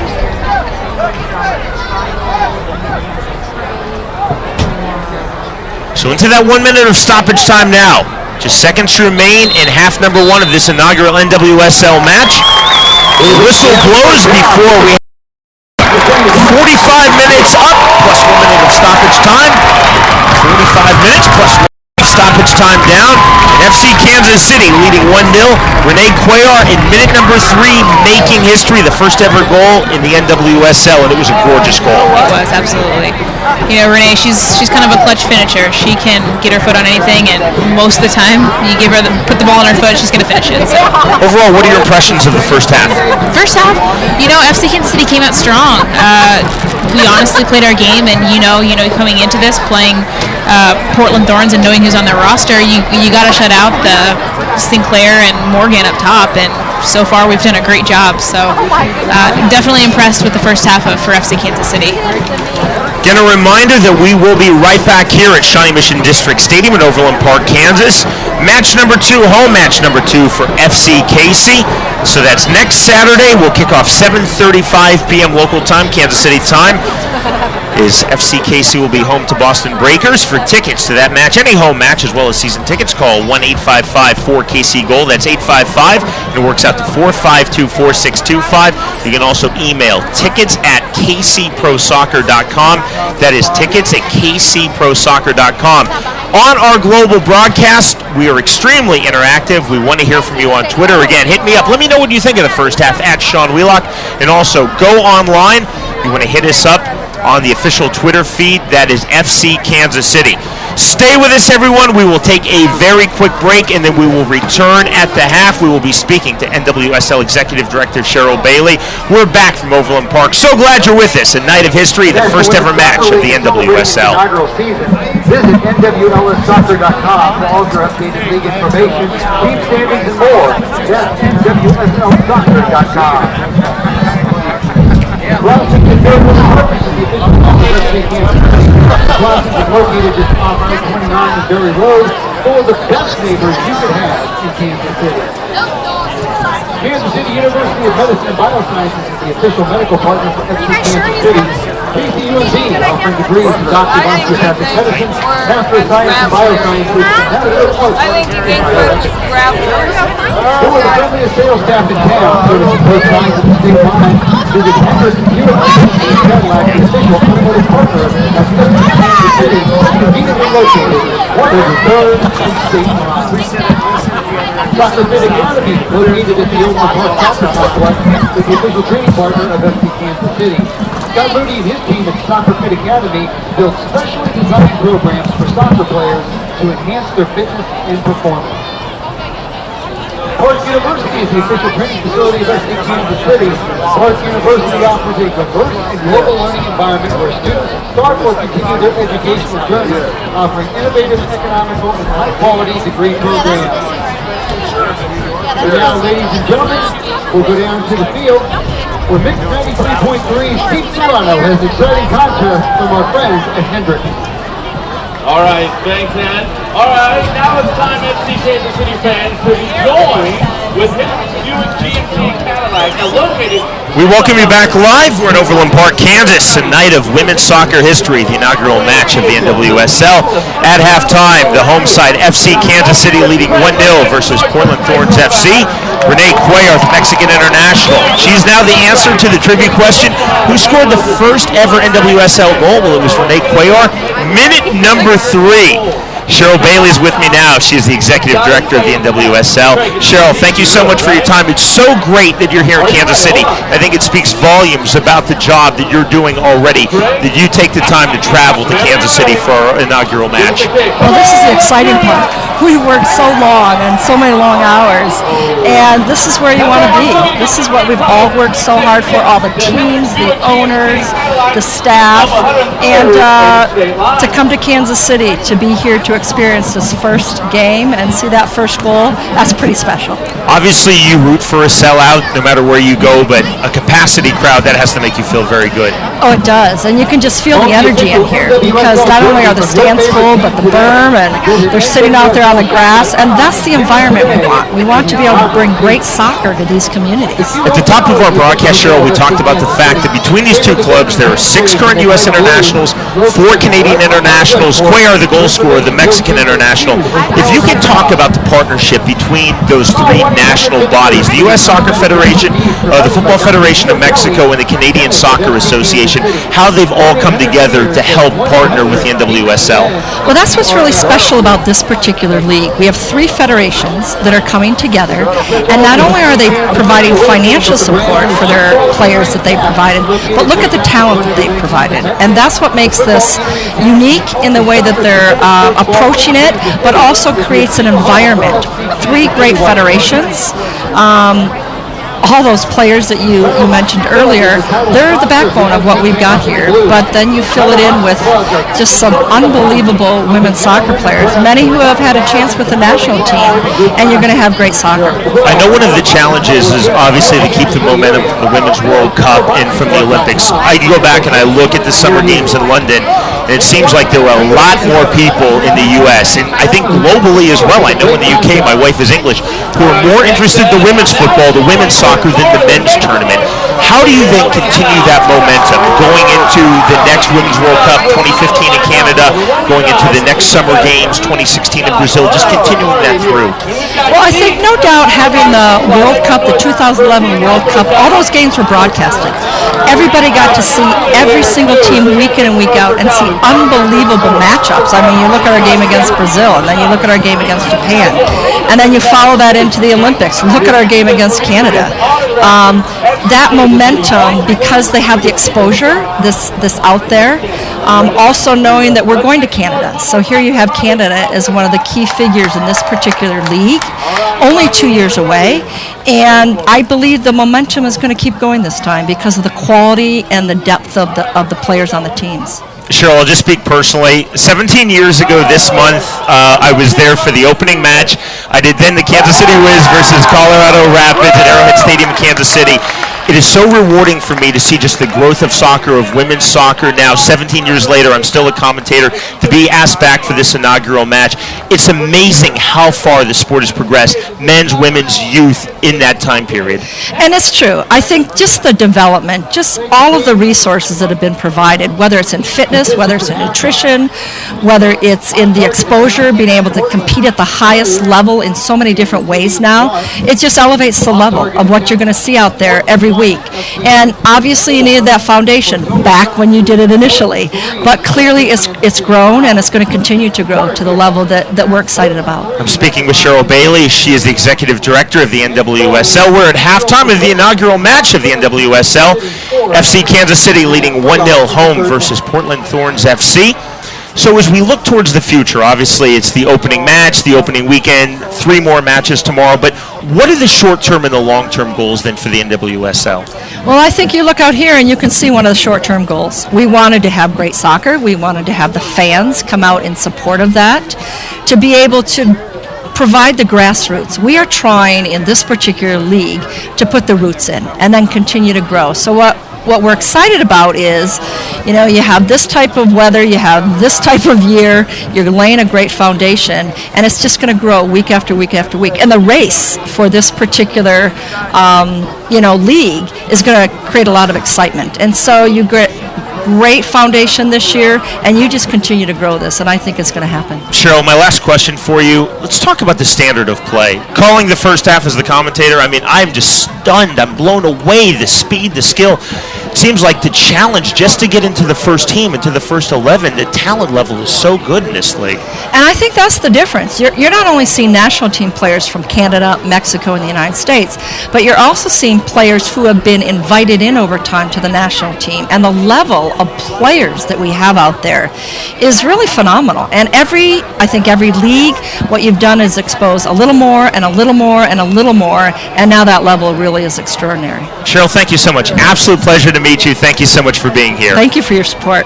So into that 1 minute of stoppage time now. Just seconds to remain in half number one of this inaugural NWSL match. The whistle blows before we 45 minutes up, plus 1 minute of stoppage time. 45 minutes plus 1 minute of stoppage time down. And FC Kansas City leading 1-0. Renee Cuellar in minute number 3 making history, the first ever goal in the NWSL, and it was a gorgeous goal. It was, absolutely. You know, Renee, she's kind of a clutch finisher. She can get her foot on anything, and most of the time, you give her put the ball on her foot, she's going to finish it. So. Overall, what are your impressions of the first half? First half, you know, FC Kansas City came out strong. We honestly played our game, and you know, coming into this, playing Portland Thorns and knowing who's on their roster, you got to shut out the Sinclair and Morgan up top, and so far we've done a great job. So definitely impressed with the first half for FC Kansas City. Again, a reminder that we will be right back here at Shawnee Mission District Stadium in Overland Park, Kansas. Match number 2, home match number 2 for FC KC. So that's next Saturday. We'll kick off 7:35 p.m. local time, Kansas City time. Is FC KC will be home to Boston Breakers. For tickets to that match, any home match as well as season tickets, call 1-855-4KC-GOAL. That's 855. It works out to 452-4625. You can also email tickets@kcprosoccer.com. That is tickets@kcprosoccer.com. On our global broadcast, we are extremely interactive. We want to hear from you on Twitter. Again, hit me up. Let me know what you think of the first half at Sean Wheelock. And also, go online. You want to hit us up on the official Twitter feed. That is FC Kansas City. Stay with us, everyone. We will take a very quick break, and then we will return at the half. We will be speaking to NWSL Executive Director Cheryl Bailey. We're back from Overland Park. So glad you're with us. A night of history, the first ever match of the NWSL. Visit NWSLsoccer.com for all your updated league information, team standings, and more. That's NWSLsoccer.com. Crossing the field with the purpose of the official FC Kansas City. Crossing is located just off I-29 and Berry Road, full of the best neighbors you could have in Kansas City. Kansas City University of Medicine and Biosciences is the official medical partner for FC Kansas City. KCUMB offering degrees in Doctor of Osteopathic Medicine, Master of Science in Biosciences, and Master of Arts in Biology. Who are the friendliest sales staff in town, servicing both sides of the state line? Visit Hendrick Computer and Cadillac, the official automotive partner of FC Kansas City, conveniently located at 103rd and State Line. Soccer Fit Academy, located at the Overland Park Soccer Complex, is the official training partner of FC Kansas City. Scott Mooney and his team at Soccer Fit Academy build specially designed programs for soccer players to enhance their fitness and performance. Park University is the official training facility of FC Kansas City. Park University offers a diverse and global learning environment where students start or continue their educational journey, offering innovative, economical, and high-quality degree programs. So now, ladies and gentlemen, we'll go down to the field where Mix 93.3 Steve Serrano has exciting contrast from our friends at Hendrick. All right, thanks, Nat. All right, now it's time, FC Kansas City fans, to be joined with Hendrick GMC and Cadillac located. We welcome you back live. We're in Overland Park, Kansas, a night of women's soccer history, the inaugural match of the NWSL. At halftime, the home side FC Kansas City leading 1-0 versus Portland Thorns FC. Renee Cuellar, the Mexican international. She's now the answer to the trivia question, who scored the first ever NWSL goal? Well, it was Renee Cuellar, minute number 3. Cheryl Bailey's with me now. She is the executive director of the NWSL. Cheryl, thank you so much for your time. It's so great that you're here in Kansas City. I think it speaks volumes about the job that you're doing already, that you take the time to travel to Kansas City for our inaugural match. Well, this is the exciting part. We worked so long and so many long hours, and this is where you want to be. This is what we've all worked so hard for, all the teams, the owners, the staff, and to come to Kansas City, to be here to experience this first game and see that first goal, that's pretty special. Obviously, you root for a sellout no matter where you go, but a capacity crowd, that has to make you feel very good. Oh, it does, and you can just feel the energy in here, because not only are the stands full, but the berm, and they're sitting out there on the grass, and that's the environment we want. We want to be able to bring great soccer to these communities. At the top of our broadcast, Cheryl, we talked about the fact that between these two clubs, there are 6 current U.S. internationals, 4 Canadian internationals, Cuellar, the goal scorer, the Mexican international. If you can talk about the partnership between those 3 national bodies, the U.S. Soccer Federation, the Football Federation of Mexico, and the Canadian Soccer Association, how they've all come together to help partner with the NWSL. Well, that's what's really special about this particular league. We have 3 federations that are coming together, and not only are they providing financial support for their players that they provided, but look at the talent that they've provided. And that's what makes this unique in the way that they're approaching it, but also creates an environment. 3 great federations. All those players that you mentioned earlier, they're the backbone of what we've got here. But then you fill it in with just some unbelievable women's soccer players, many who have had a chance with the national team, and you're going to have great soccer. I know one of the challenges is obviously to keep the momentum from the Women's World Cup and from the Olympics. I go back and I look at the Summer Games in London, and it seems like there were a lot more people in the U.S., and I think globally as well. I know in the U.K., my wife is English, who are more interested in the women's football, the women's soccer, than the men's tournament. How do you then continue that momentum going into the next Women's World Cup 2015 in Canada, going into the next Summer Games 2016 in Brazil, just continuing that through? Well, I think no doubt having the World Cup, the 2011 World Cup, all those games were broadcasted. Everybody got to see every single team week in and week out and see unbelievable matchups. I mean, you look at our game against Brazil, and then you look at our game against Japan, and then you follow that into the Olympics. Look at our game against Canada. That momentum, because they have the exposure, this out there, also knowing that we're going to Canada. So here you have Canada as one of the key figures in this particular league, only 2 years away, and I believe the momentum is going to keep going this time because of the quality and the depth of the players on the teams. Cheryl, I'll just speak personally. 17 years ago this month, I was there for the opening match. I did then the Kansas City Wiz versus Colorado Rapids at Arrowhead Stadium in Kansas City. It is so rewarding for me to see just the growth of soccer, of women's soccer. Now, 17 years later, I'm still a commentator, to be asked back for this inaugural match. It's amazing how far the sport has progressed, men's, women's, youth, in that time period. And it's true. I think just the development, just all of the resources that have been provided, whether it's in fitness, whether it's in nutrition, whether it's in the exposure, being able to compete at the highest level in so many different ways now, it just elevates the level of what you're going to see out there every week. And obviously you needed that foundation back when you did it initially, but clearly it's grown, and it's going to continue to grow to the level that we're excited about. I'm speaking with Cheryl Bailey. She is the executive director of the NWSL. We're at halftime of the inaugural match of the NWSL. FC Kansas City leading 1-0 home versus Portland Thorns FC. So as we look towards the future, obviously it's the opening match, the opening weekend, 3 more matches tomorrow, but what are the short-term and the long-term goals then for the NWSL? Well, I think you look out here and you can see one of the short-term goals. We wanted to have great soccer. We wanted to have the fans come out in support of that, to be able to provide the grassroots. We are trying in this particular league to put the roots in and then continue to grow. So what what we're excited about is, you know, you have this type of weather, you have this type of year, you're laying a great foundation, and it's just going to grow week after week after week. And the race for this particular, league is going to create a lot of excitement. And so you get great foundation this year, and you just continue to grow this, and I think it's going to happen. Cheryl, my last question for you. Let's talk about the standard of play. Calling the first half as the commentator, I mean, I'm just stunned. I'm blown away. The speed, the skill. Seems like the challenge just to get into the first team, into the first 11, the talent level is so good in this league. And I think that's the difference. You're not only seeing national team players from Canada, Mexico, and the United States, but you're also seeing players who have been invited in over time to the national team. And the level of players that we have out there is really phenomenal. And I think every league, what you've done is expose a little more and a little more and a little more, and now that level really is extraordinary. Cheryl, thank you so much. Absolute pleasure to meet you. Thank you so much for being here. Thank you for your support.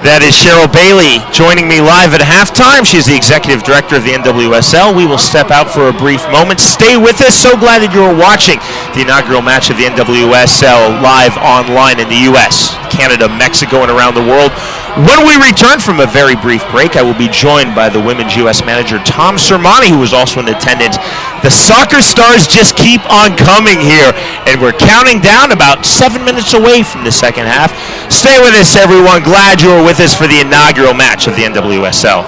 That is Cheryl Bailey joining me live at halftime. She's the executive director of the NWSL. We will step out for a brief moment. Stay with us. So glad that you are watching the inaugural match of the NWSL live online in the U.S., Canada, Mexico, and around the world. When we return from a very brief break, I will be joined by the women's U.S. manager, Tom Sermani, who was also in attendance. The soccer stars just keep on coming here, and we're counting down about 7 minutes away from the second half. Stay with us, everyone. Glad you are with us for the inaugural match of the NWSL.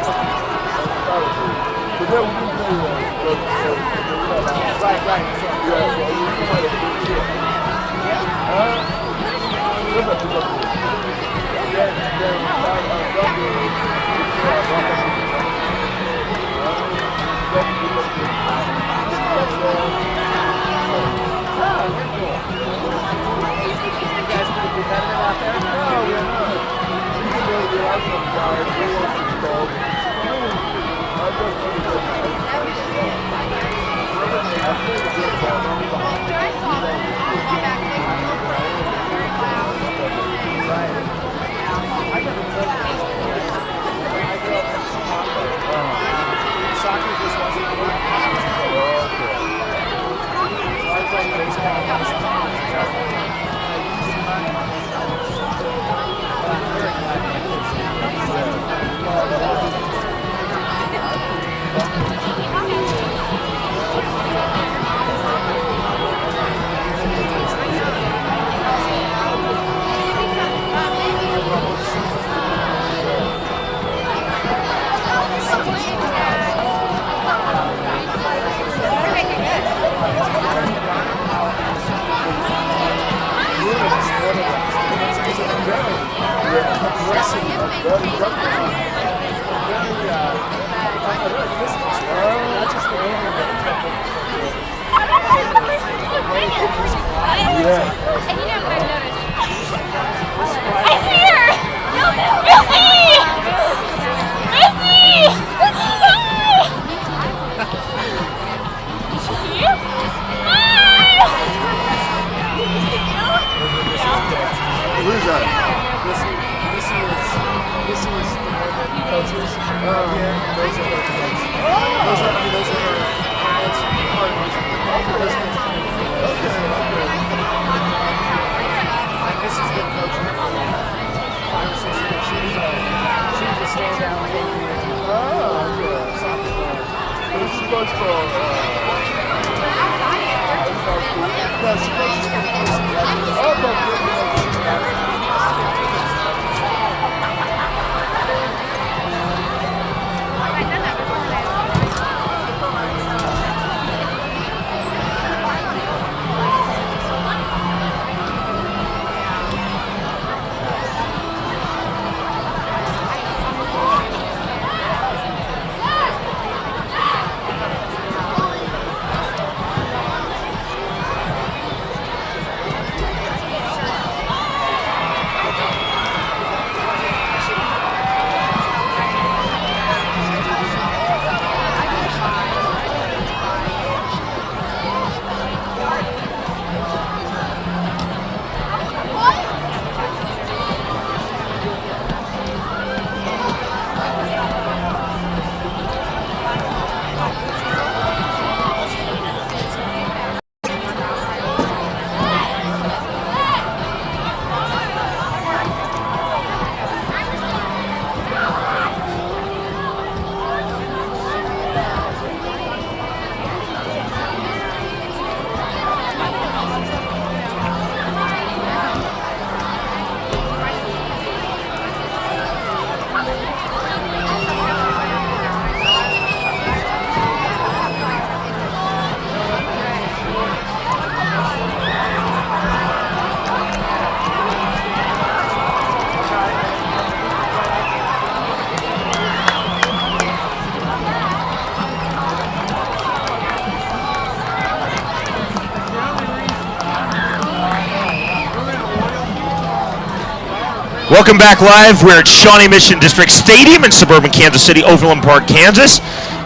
Welcome back live. We're at Shawnee Mission District Stadium in suburban Kansas City, Overland Park, Kansas.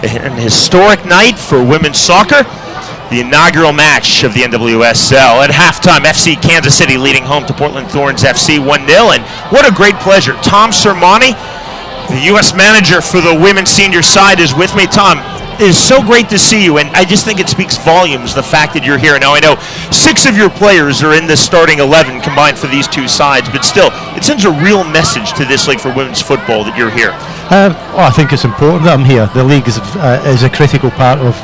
An historic night for women's soccer. The inaugural match of the NWSL. At halftime, FC Kansas City leading home to Portland Thorns FC 1-0. And what a great pleasure. Tom Sermani, the U.S. manager for the women's senior side, is with me. Tom, it is so great to see you, and I just think it speaks volumes, the fact that you're here. Now, I know 6 of your players are in the starting 11 combined for these two sides, but still, it sends a real message to this league for women's football that you're here. I think it's important that I'm here. The league is a critical part of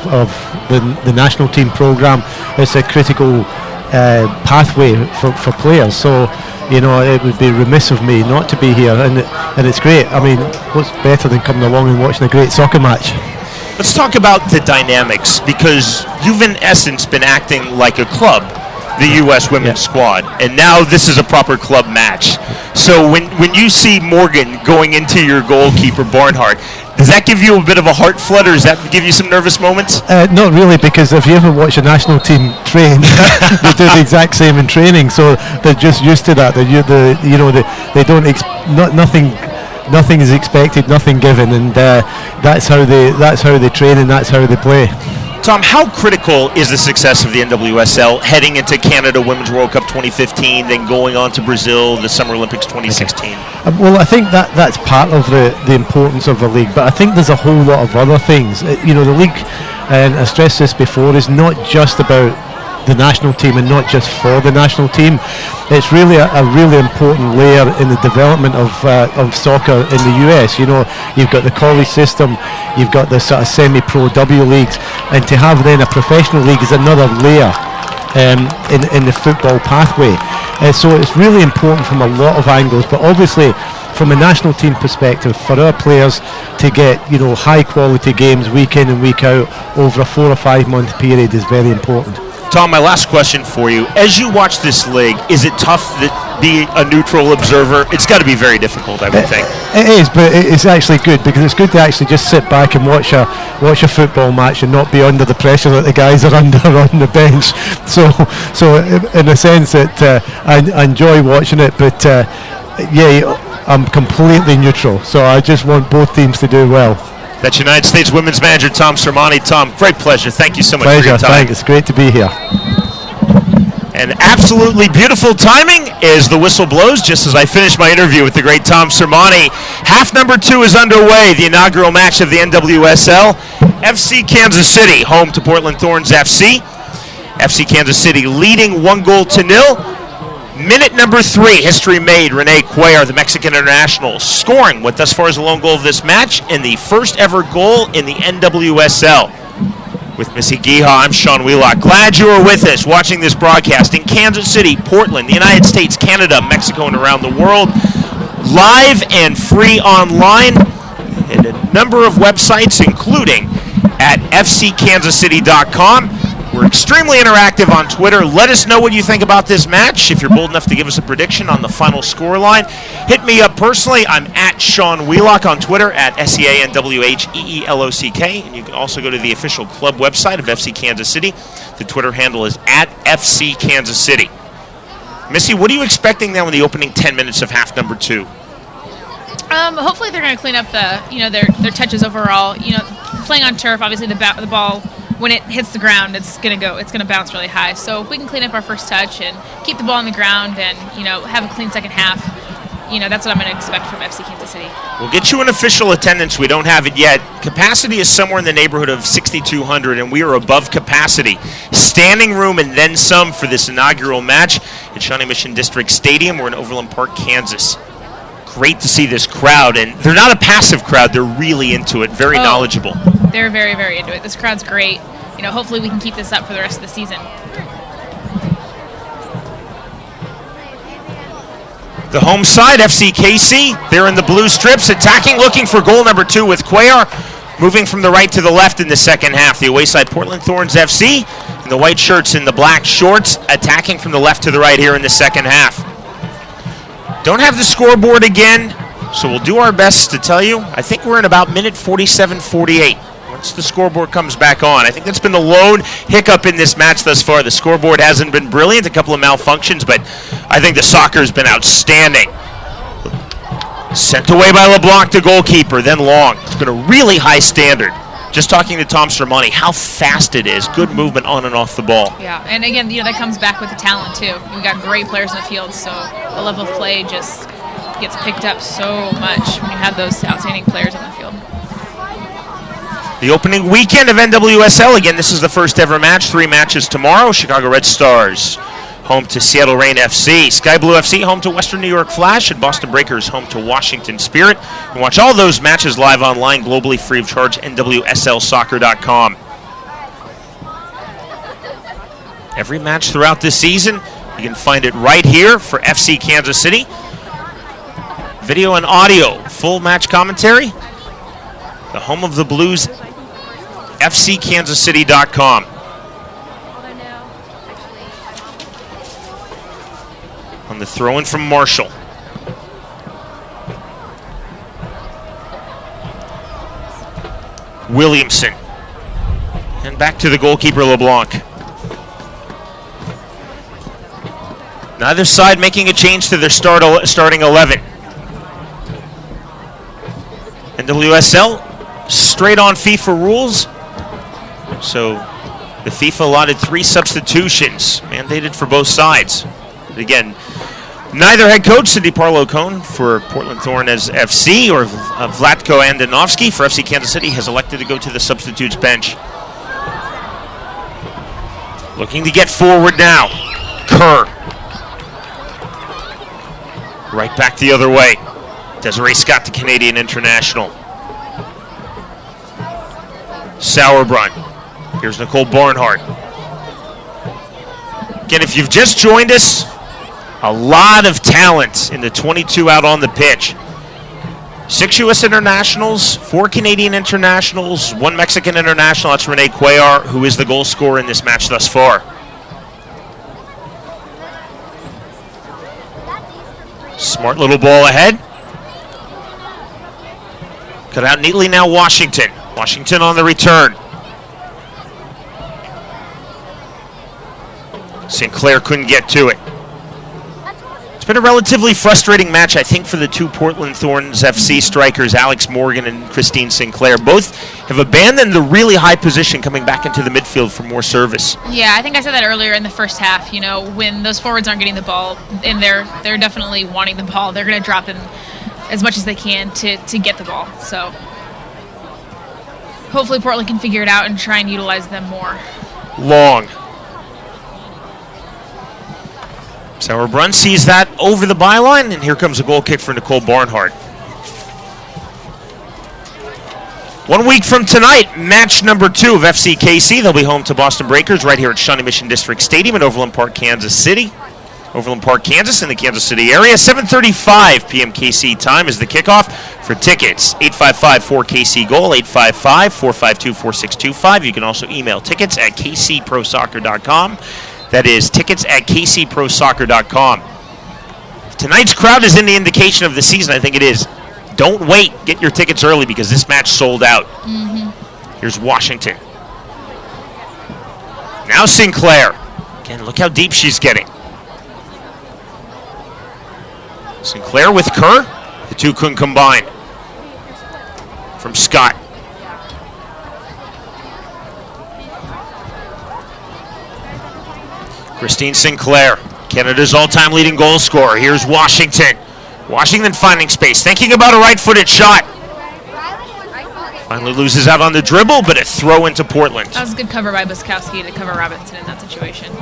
the national team programme. It's a critical pathway for players. So, you know, it would be remiss of me not to be here, and it's great. I mean, what's better than coming along and watching a great soccer match? Let's talk about the dynamics, because you've in essence been acting like a club, the U.S. women's squad, and now this is a proper club match. So when you see Morgan going into your goalkeeper, Barnhart, does that give you a bit of a heart flutter? Does that give you some nervous moments? Not really, because if you ever watch a national team train, they do the exact same in training, so they're just used to that. They don't nothing is expected, nothing given, and that's how they train and that's how they play. Tom, how critical is the success of the NWSL heading into Canada Women's World Cup 2015, then going on to Brazil, the Summer Olympics 2016? Well, I think that's part of the importance of the league, but I think there's a whole lot of other things. The league, and I stressed this before, is not just about the national team and not just for the national team. It's really a really important layer in the development of soccer in the US. You know, you've got the college system, you've got the sort of semi-pro W leagues, and to have then a professional league is another layer in the football pathway. So it's really important from a lot of angles, but obviously from a national team perspective, for our players to get high quality games week in and week out over a 4 or 5 month period is very important. Tom, my last question for you. As you watch this league, is it tough to be a neutral observer? It's got to be very difficult, I would think. It is, but it's actually good, because it's good to actually just sit back and watch a football match and not be under the pressure that the guys are under on the bench. So in a sense, I enjoy watching it, but I'm completely neutral. So I just want both teams to do well. That's United States Women's Manager Tom Sermani. Tom, great pleasure. Thank you so much for your time. Thanks. It's great to be here. And absolutely beautiful timing as the whistle blows, just as I finish my interview with the great Tom Sermani. Half number 2 is underway, the inaugural match of the NWSL. FC Kansas City, home to Portland Thorns FC. FC Kansas City leading 1-0. Minute number 3, history made. Renee Cuellar, the Mexican international, scoring what thus far is the lone goal of this match and the first ever goal in the NWSL. With Missy Guija, I'm Sean Wheelock. Glad you are with us watching this broadcast in Kansas City, Portland, the United States, Canada, Mexico, and around the world. Live and free online and a number of websites, including at fckansascity.com. We're extremely interactive on Twitter. Let us know what you think about this match. If you're bold enough to give us a prediction on the final scoreline, hit me up personally. I'm at Sean Wheelock on Twitter, at SEANWHEELOCK. And you can also go to the official club website of FC Kansas City. The Twitter handle is at FC Kansas City. Missy, what are you expecting now in the opening 10 minutes of half number 2? Hopefully they're going to clean up their touches overall. Playing on turf, obviously the ball, when it hits the ground, it's gonna bounce really high. So if we can clean up our first touch and keep the ball on the ground and have a clean second half, that's what I'm gonna expect from FC Kansas City. We'll get you an official attendance. We don't have it yet. Capacity is somewhere in the neighborhood of 6,200, and we are above capacity. Standing room and then some for this inaugural match at Shawnee Mission District Stadium. We're in Overland Park, Kansas. Great to see this crowd, and they're not a passive crowd. They're really into it. Very knowledgeable. They're very, very into it. This crowd's great. Hopefully we can keep this up for the rest of the season. The home side, FCKC, they're in the blue strips, attacking, looking for goal number 2 with Cuellar, moving from the right to the left in the second half. The away side, Portland Thorns FC, in the white shirts and the black shorts, attacking from the left to the right here in the second half. Don't have the scoreboard again, so we'll do our best to tell you. I think we're in about minute 47-48. Once the scoreboard comes back on. I think that's been the lone hiccup in this match thus far. The scoreboard hasn't been brilliant, a couple of malfunctions, but I think the soccer has been outstanding. Sent away by LeBlanc, the goalkeeper, then Long. It's been a really high standard. Just talking to Tom Sermani, how fast it is. Good movement on and off the ball. Yeah, and again, that comes back with the talent too. We've got great players in the field, so the level of play just gets picked up so much when you have those outstanding players on the field. The opening weekend of NWSL. Again, this is the first ever match. 3 matches tomorrow. Chicago Red Stars home to Seattle Reign FC. Sky Blue FC home to Western New York Flash, and Boston Breakers home to Washington Spirit. You can watch all those matches live online, globally free of charge, NWSLsoccer.com. Every match throughout this season, you can find it right here for FC Kansas City. Video and audio, full match commentary. The home of the Blues, FCKansasCity.com. On the throw-in from Marshall. Williamson. And back to the goalkeeper, LeBlanc. Neither side making a change to their starting 11. NWSL, straight on FIFA rules. So the FIFA allotted 3 substitutions, mandated for both sides. Again, neither head coach, Cindy Parlow-Cohn for Portland Thorns FC or Vlatko Andonovski for FC Kansas City, has elected to go to the substitutes bench. Looking to get forward now. Kerr. Right back the other way. Desiree Scott, the Canadian international. Sauerbrunn. Here's Nicole Barnhart. Again, if you've just joined us, a lot of talent in the 22 out on the pitch. 6 U.S. internationals, 4 Canadian internationals, 1 Mexican international. That's Renee Cuellar, who is the goal scorer in this match thus far. Smart little ball ahead. Cut out neatly now, Washington. Washington on the return. Sinclair couldn't get to it. It's been a relatively frustrating match, I think, for the 2 Portland Thorns FC strikers, Alex Morgan and Christine Sinclair. Both have abandoned the really high position, coming back into the midfield for more service. Yeah, I think I said that earlier in the first half. When those forwards aren't getting the ball in there, they're definitely wanting the ball. They're going to drop in as much as they can to get the ball. So hopefully Portland can figure it out and try and utilize them more. Long. Sauerbrunn sees that over the byline, and here comes a goal kick for Nicole Barnhart. 1 week from tonight, match number 2 of FC KC. They'll be home to Boston Breakers right here at Shawnee Mission District Stadium in Overland Park, Kansas City. Overland Park, Kansas, in the Kansas City area. 7:35 p.m. KC time is the kickoff. For tickets, 855-4KC-GOAL, 855-452-4625. You can also email tickets at kcprosoccer.com. That is tickets at kcprosoccer.com. If tonight's crowd is any indication of the season, I think it is. Don't wait. Get your tickets early because this match sold out. Here's Washington. Now Sinclair. Again, look how deep she's getting. Sinclair with Kerr. The 2 couldn't combine. From Scott. Christine Sinclair, Canada's all-time leading goal scorer. Here's Washington. Washington finding space, thinking about a right-footed shot. Finally loses out on the dribble, but a throw into Portland. That was a good cover by Buskowski to cover Robinson in that situation.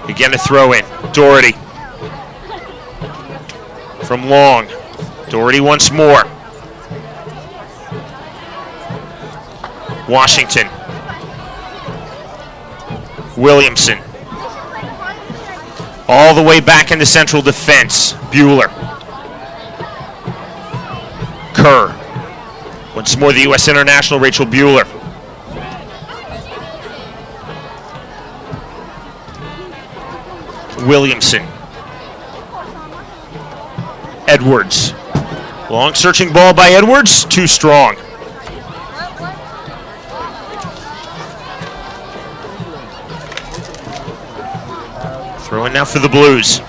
Again, a throw in. Doherty. From Long. Doherty once more. Washington. Williamson. All the way back into central defense. Bueller. Kerr. Once more the U.S. international, Rachel Bueller. Williamson. Edwards. Long searching ball by Edwards. Too strong. Throw in now for the Blues.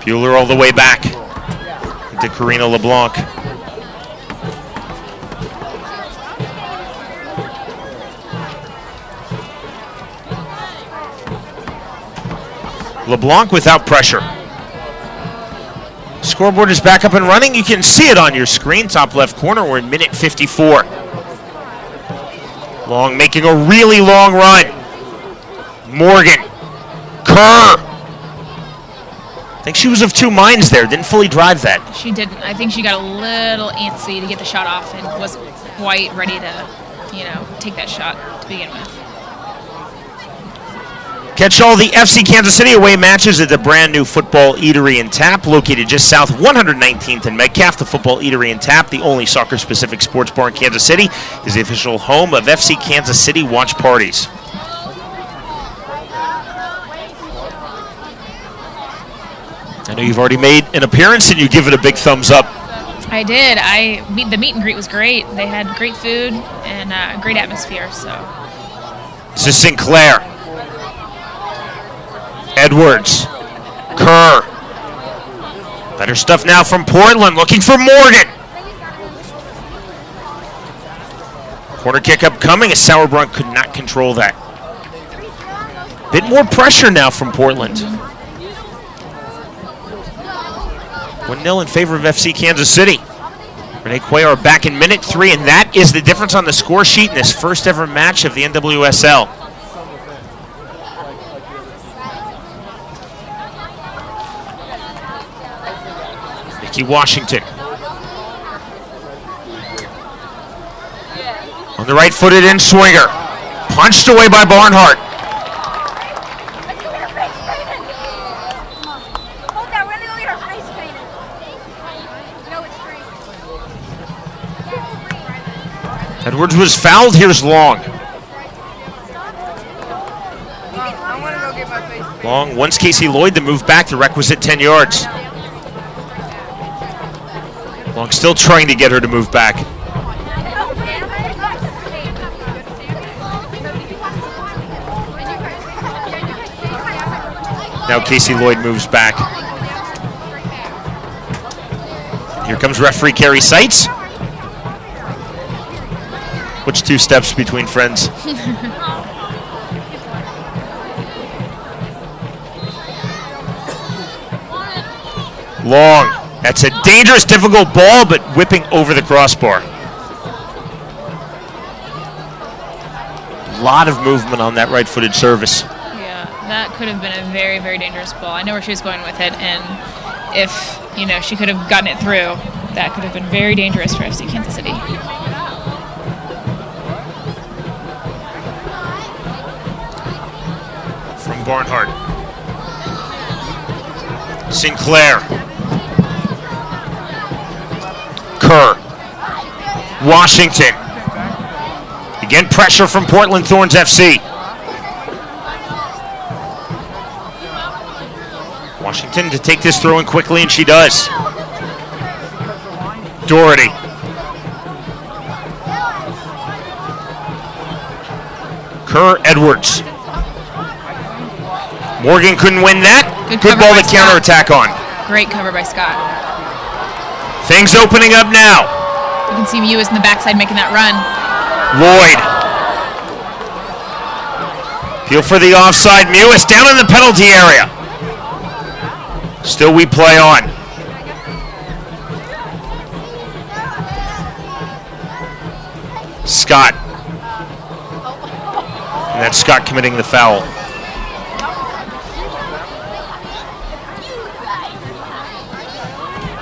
Bueller all the way back to Karina LeBlanc. LeBlanc without pressure. Scoreboard is back up and running. You can see it on your screen, top left corner. We're in minute 54. Long making a really long run. Morgan. Kerr. I think she was of two minds there. Didn't fully drive that. She didn't. I think she got a little antsy to get the shot off and wasn't quite ready to, take that shot to begin with. Catch all the FC Kansas City away matches at the brand new Football Eatery and Tap, located just south 119th and Metcalf. The Football Eatery and Tap, the only soccer-specific sports bar in Kansas City, is the official home of FC Kansas City watch parties. I know you've already made an appearance and you give it a big thumbs up. I did. The meet and greet was great. They had great food and great atmosphere. So This is Sinclair. Edwards. Kerr. Better stuff now from Portland, looking for Morgan. Corner kick upcoming, as Sauerbrunn could not control that. Bit more pressure now from Portland. 1-0 in favor of FC Kansas City. Renee Cuellar back in minute 3, and that is the difference on the score sheet in this first ever match of the NWSL. Nikki Washington. On the right-footed in swinger. Punched away by Barnhart. Edwards was fouled. Here's Long. Long, once Casey Lloyd to move back the requisite 10 yards. Long still trying to get her to move back. Now Casey Lloyd moves back. Here comes referee Carrie Seitz. Which 2 steps between friends? Long. That's a dangerous, difficult ball, but whipping over the crossbar. A lot of movement on that right-footed service. yeah, that could have been a very, very dangerous ball. I know where she was going with it, and if she could have gotten it through, that could have been very dangerous for FC Kansas City. From Barnhart. Sinclair. Kerr. Washington. Again, pressure from Portland Thorns FC. Washington to take this throw in quickly, and she does. Doherty. Kerr, Edwards. Morgan couldn't win that. Good ball to counterattack on. Great cover by Scott. Things opening up now. You can see Mewis in the backside making that run. Lloyd. Feel for the offside. Mewis down in the penalty area. Still we play on. Scott. And that's Scott committing the foul.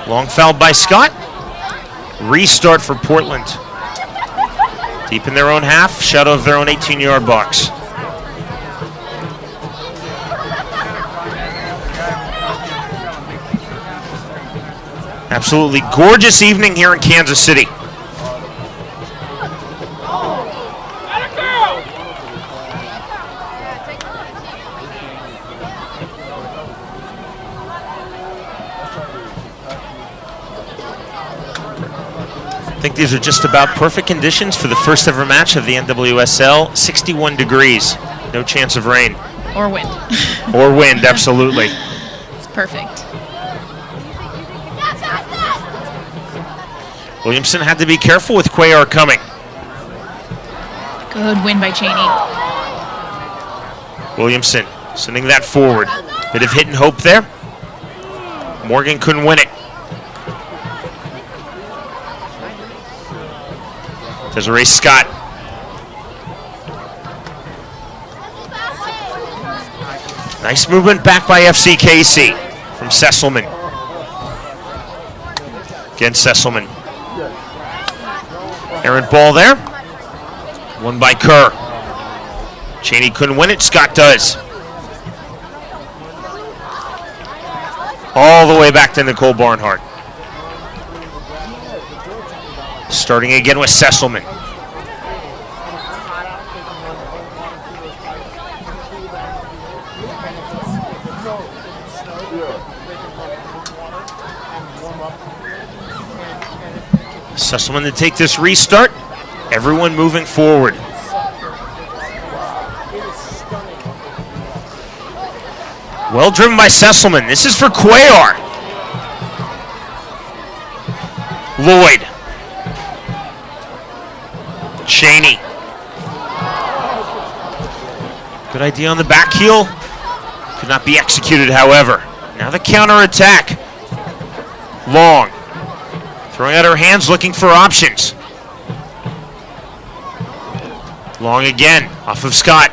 Long foul by Scott. Restart for Portland. Deep in their own half, shadow of their own 18-yard box. Absolutely gorgeous evening here in Kansas City. I think these are just about perfect conditions for the first ever match of the NWSL. 61 degrees, no chance of rain. Or wind. Or wind, absolutely. It's perfect. Williamson had to be careful with Cuellar coming. Good win by Cheney. Williamson sending that forward. Bit of hit and hope there. Morgan couldn't win it. Desiree Scott. Nice movement back by FCKC from Sesselman. Again, Sesselman. Errant ball there. Won by Kerr. Cheney couldn't win it. Scott does. All the way back to Nicole Barnhart. Starting again with Sesselman. Sesselman to take this restart. Everyone moving forward. Well driven by Sesselman. This is for Cuellar. Lloyd. Cheney. Good idea on the back heel. Could not be executed, however. Now the counter attack. Long. Throwing out her hands, looking for options. Long again, off of Scott.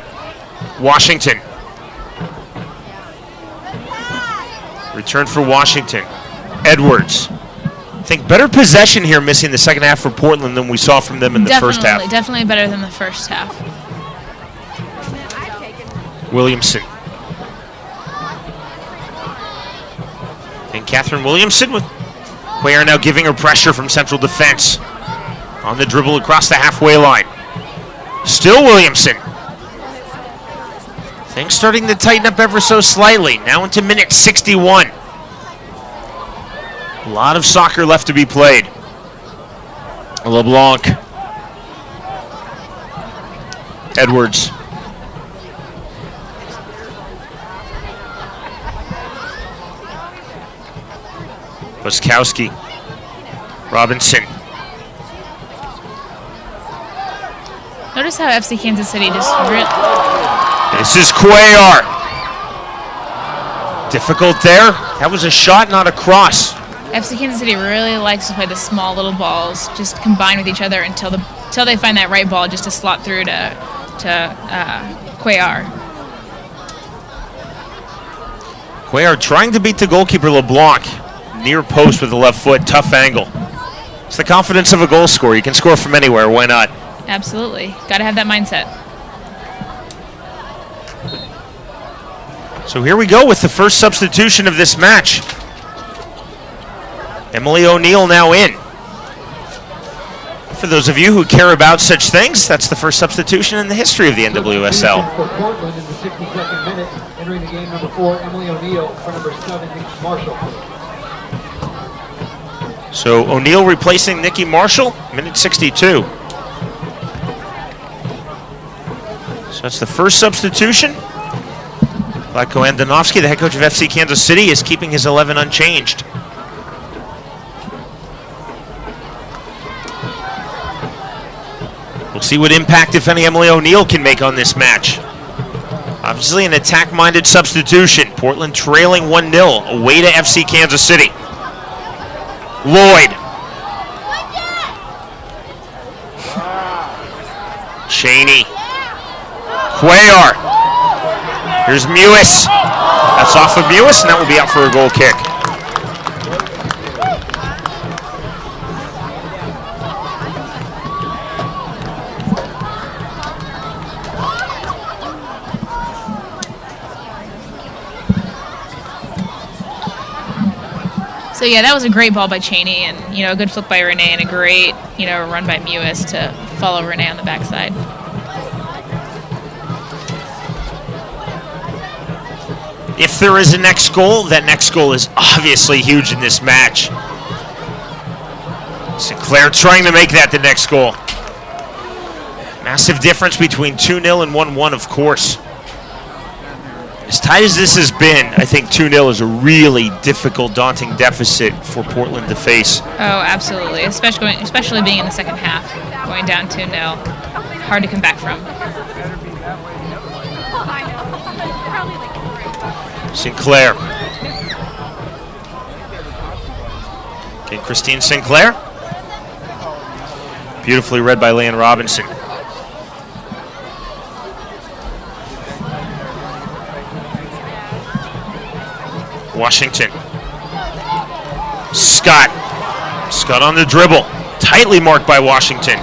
Washington. Return for Washington. Edwards. I think better possession here, missing the second half for Portland than we saw from them in the first half. Definitely better than the first half. Williamson. And Catherine Williamson with Cuellar now giving her pressure from central defense. On the dribble across the halfway line. Still Williamson. Things starting to tighten up ever so slightly. Now into minute 61. A lot of soccer left to be played. LeBlanc. Edwards. Boskowski. Robinson. Notice how FC Kansas City just This is Cuellar. Difficult there. That was a shot, not a cross. FC Kansas City really likes to play the small little balls, just combine with each other until they find that right ball just to slot through to Cuellar. Cuellar trying to beat the goalkeeper LeBlanc. Near post with the left foot, tough angle. It's the confidence of a goal scorer. You can score from anywhere, why not? Absolutely. Got to have that mindset. So here we go with the first substitution of this match. Emily O'Neill now in. For those of you who care about such things, that's the first substitution in the history of the NWSL. For Portland in the 62nd minute, entering the game number 4, Emily O'Neill for number 7, Nikki Marshall. So O'Neill replacing Nikki Marshall, minute 62. So that's the first substitution. Vlatko Andonovski, the head coach of FC Kansas City, is keeping his 11 unchanged. We'll see what impact, if any, Emily O'Neill can make on this match. Obviously an attack-minded substitution. Portland trailing 1-0 away to FC Kansas City. Lloyd. Cheney. Cuellar. Here's Mewis. That's off of Mewis, and that will be out for a goal kick. So yeah, that was a great ball by Cheney, and a good flick by Renee, and a great run by Mewis to follow Renee on the backside. If there is a next goal, that next goal is obviously huge in this match. Sinclair trying to make that the next goal. Massive difference between 2-0 and 1-1, of course. As tight as this has been, I think 2-0 is a really difficult, daunting deficit for Portland to face. Oh, absolutely. Especially being in the second half, going down 2-0. Hard to come back from. Sinclair. Okay, Christine Sinclair. Beautifully read by Leanne Robinson. Washington. Scott. Scott on the dribble. Tightly marked by Washington.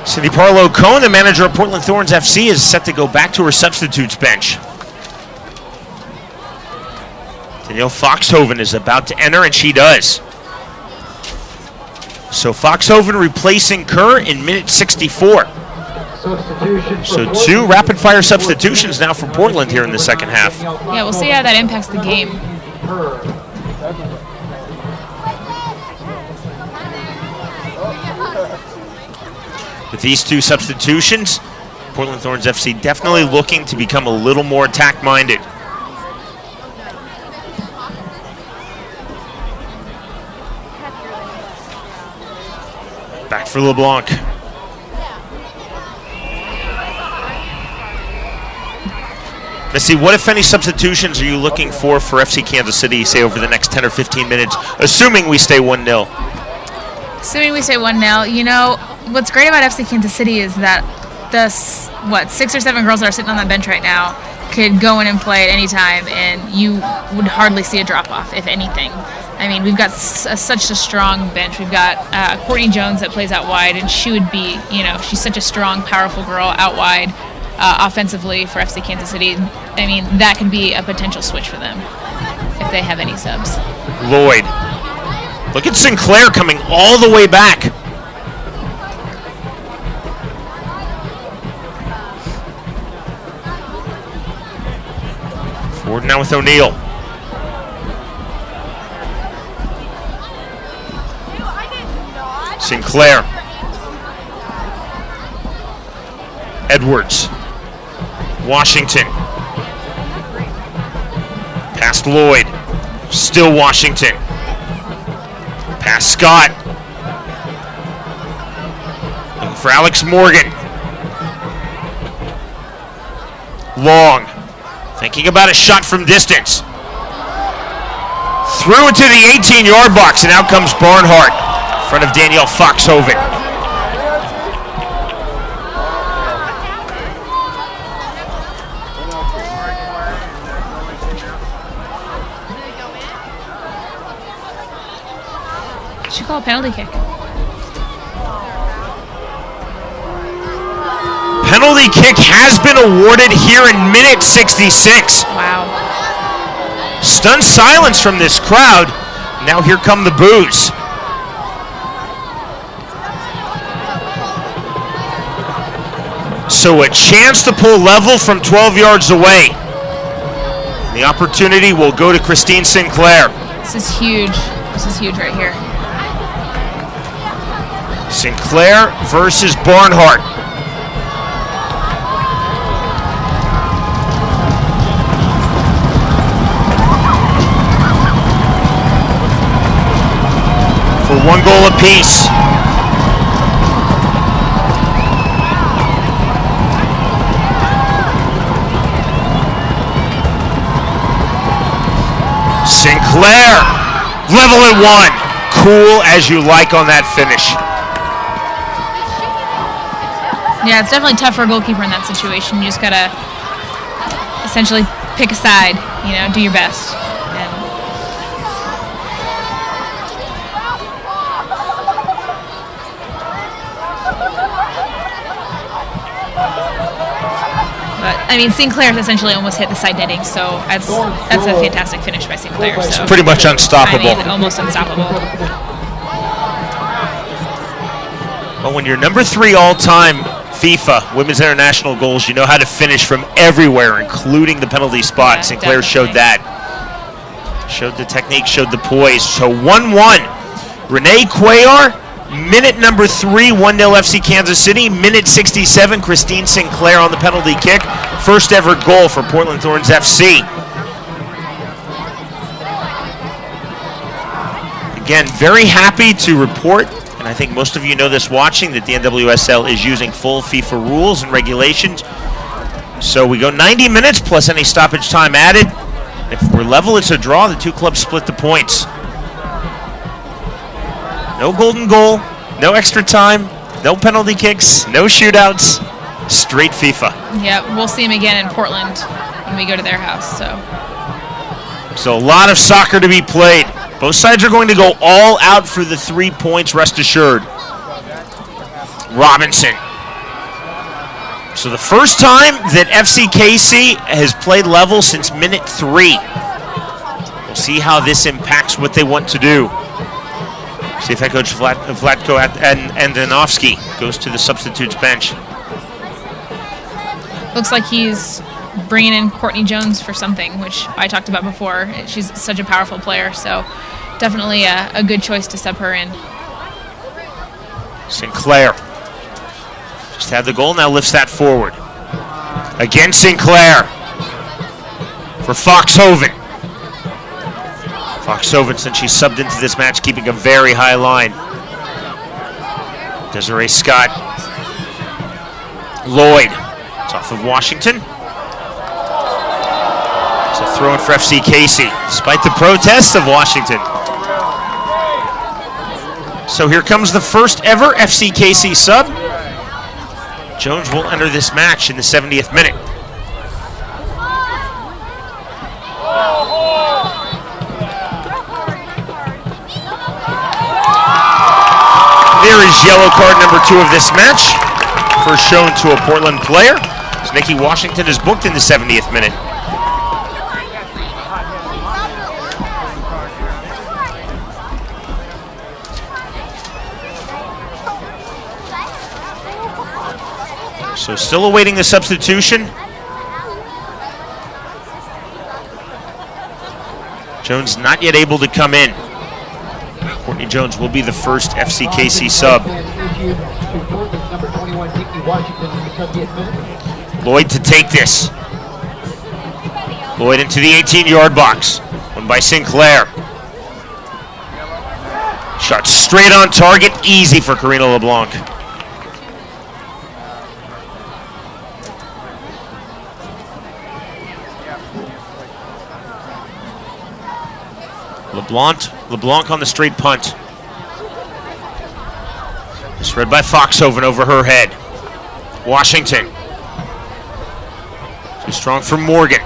Cindy Parlow-Cohn, the manager of Portland Thorns FC, is set to go back to her substitutes bench. Danielle Foxhoven is about to enter, and she does. So Foxhoven replacing Kerr in minute 64. So 2 rapid-fire substitutions now for Portland here in the second half. Yeah, we'll see how that impacts the game. With these 2 substitutions, Portland Thorns FC definitely looking to become a little more attack-minded. Back for LeBlanc. Let's see, what if any substitutions are you looking for FC Kansas City, say over the next 10 or 15 minutes, assuming we stay 1-0? Assuming we stay 1-0, you know, what's great about FC Kansas City is that the 6 or 7 girls that are sitting on that bench right now could go in and play at any time, and you would hardly see a drop-off, if anything. I mean, we've got such a strong bench. We've got Courtney Jones that plays out wide, and she would be, you know, she's such a strong, powerful girl out wide offensively for FC Kansas City. I mean, that could be a potential switch for them if they have any subs. Lloyd. Look at Sinclair coming all the way back. Forward now with O'Neal. Sinclair. Edwards. Washington. Past Lloyd. Still Washington. Past Scott. Looking for Alex Morgan. Long. Thinking about a shot from distance. Through into the 18-yard box, and out comes Barnhart in front of Danielle Foxhoven. Should call a penalty kick. Penalty kick has been awarded here in minute 66. Wow. Stunned silence from this crowd. Now here come the boos. So a chance to pull level from 12 yards away. The opportunity will go to Christine Sinclair. This is huge. This is huge right here. Sinclair versus Barnhart. For 1 goal apiece. Sinclair, level at 1. Cool as you like on that finish. Yeah, it's definitely tough for a goalkeeper in that situation. You just gotta essentially pick a side, you know, do your best. But I mean, Sinclair's essentially almost hit the side netting, so that's a fantastic finish by Sinclair. So. It's pretty much unstoppable. I mean, almost unstoppable. But when you're number 3 all-time FIFA Women's International goals, you know how to finish from everywhere, including the penalty spot. Yeah, Sinclair definitely. showed that. Showed the technique, showed the poise. So 1-1 Renee Cuellar, minute number 3, 1-0 FC Kansas City. Minute 67, Christine Sinclair on the penalty kick. First ever goal for Portland Thorns FC. Again, very happy to report, and I think most of you know this watching, that the NWSL is using full FIFA rules and regulations. So we go 90 minutes plus any stoppage time added. If we're level, it's a draw. The two clubs split the points. No golden goal, no extra time, no penalty kicks, no shootouts, straight FIFA. Yeah, we'll see him again in Portland when we go to their house. So a lot of soccer to be played. Both sides are going to go all out for the 3 points, rest assured. Robinson. So the first time that FCKC has played level since minute 3. We'll see how this impacts what they want to do. See if head coach Vlatko Andonovsky goes to the substitutes bench. Looks like he's bringing in Courtney Jones for something, which I talked about before. She's such a powerful player, so definitely a good choice to sub her in. Sinclair just had the goal, now lifts that forward. Again, Sinclair for Foxhoven. Foxhoven, since she's subbed into this match, keeping a very high line. Desiree Scott. Lloyd. It's off of Washington. It's a throw in for FCKC, despite the protests of Washington. So here comes the first ever FCKC sub. Jones will enter this match in the 70th minute. There is yellow card number 2 of this match. First shown to a Portland player. As Nikki Washington is booked in the 70th minute. So still awaiting the substitution. Jones not yet able to come in. Courtney Jones will be the first FCKC sub. Lloyd to take this. Lloyd into the 18-yard box. Won by Sinclair. Shot straight on target. Easy for Karina LeBlanc. LeBlanc on the straight punt. It's read by Foxhoven over her head. Washington. Too strong for Morgan.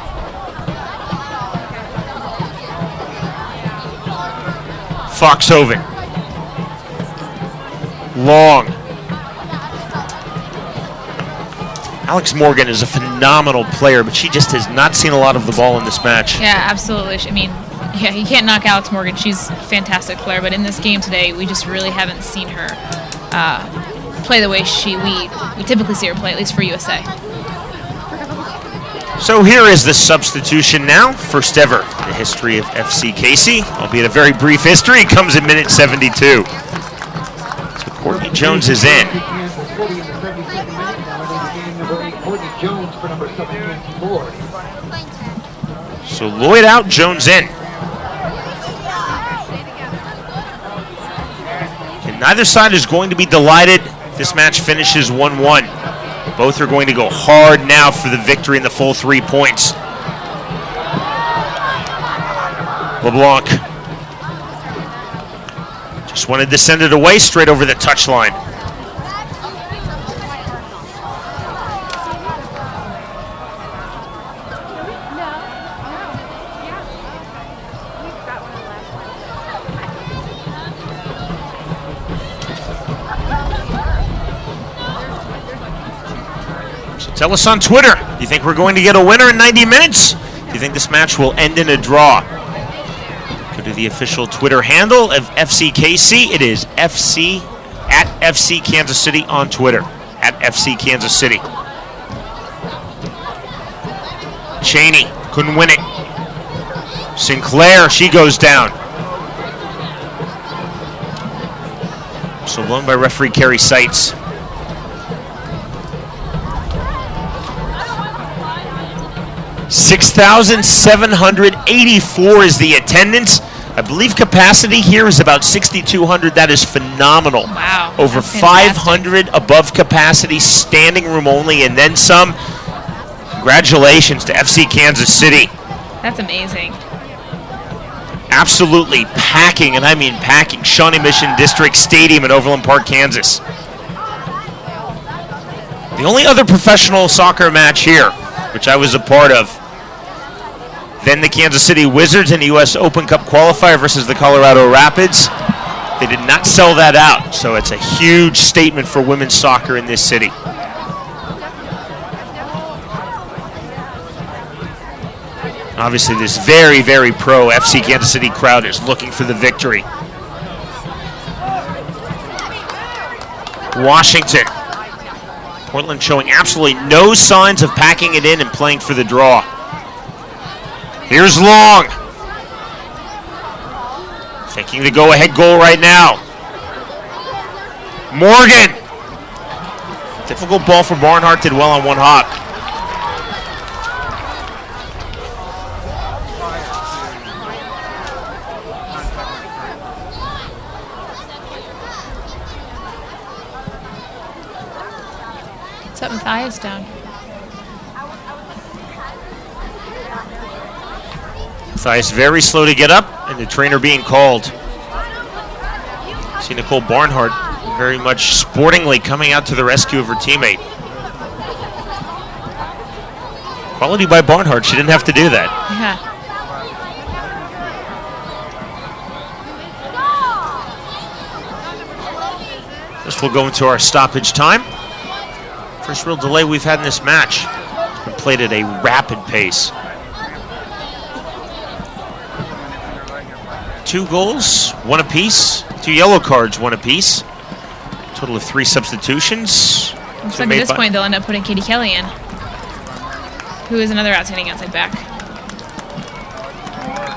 Foxhoven. Long. Alex Morgan is a phenomenal player, but she just has not seen a lot of the ball in this match. Yeah, absolutely. I mean, yeah, you can't knock Alex Morgan. She's a fantastic player, but in this game today, we just really haven't seen her play the way we typically see her play, at least for USA. So here is the substitution now. First ever in the history of FCKC, albeit a very brief history. It comes in minute 72. So Courtney Jones is in. So Lloyd out, Jones in. And neither side is going to be delighted. This match finishes 1-1. Both are going to go hard now for the victory and the full 3 points. LeBlanc just wanted to send it away straight over the touchline. Tell us on Twitter, do you think we're going to get a winner in 90 minutes? Do you think this match will end in a draw? Go to the official Twitter handle of FCKC. It is FC at FC Kansas City on Twitter. At FC Kansas City. Cheney couldn't win it. Sinclair, she goes down. So blown by referee Kerry Seitz. $6,784 is the attendance. I believe capacity here is about 6,200. That is phenomenal. Wow. Over that's fantastic. 500 above capacity, standing room only, and then some. Congratulations to FC Kansas City. That's amazing. Absolutely packing, and I mean packing, Shawnee Mission District Stadium in Overland Park, Kansas. The only other professional soccer match here, which I was a part of, then the Kansas City Wizards in the U.S. Open Cup qualifier versus the Colorado Rapids. They did not sell that out, so it's a huge statement for women's soccer in this city. Obviously, this very, very pro FC Kansas City crowd is looking for the victory. Washington. Portland showing absolutely no signs of packing it in and playing for the draw. Here's Long. Thinking the go-ahead goal right now. Morgan. Difficult ball for Barnhart, did well on one hop. What's up, Matthias down? Matthias very slow to get up, and the trainer being called. See Nicole Barnhart very much sportingly coming out to the rescue of her teammate. Quality by Barnhart, she didn't have to do that. Yeah. This will go into our stoppage time. First real delay we've had in this match. It's been played at a rapid pace. 2 goals, 1 apiece. 2 yellow cards, 1 apiece. Total of 3 substitutions. Looks like at this point they'll end up putting Katie Kelly in, who is another outstanding outside back.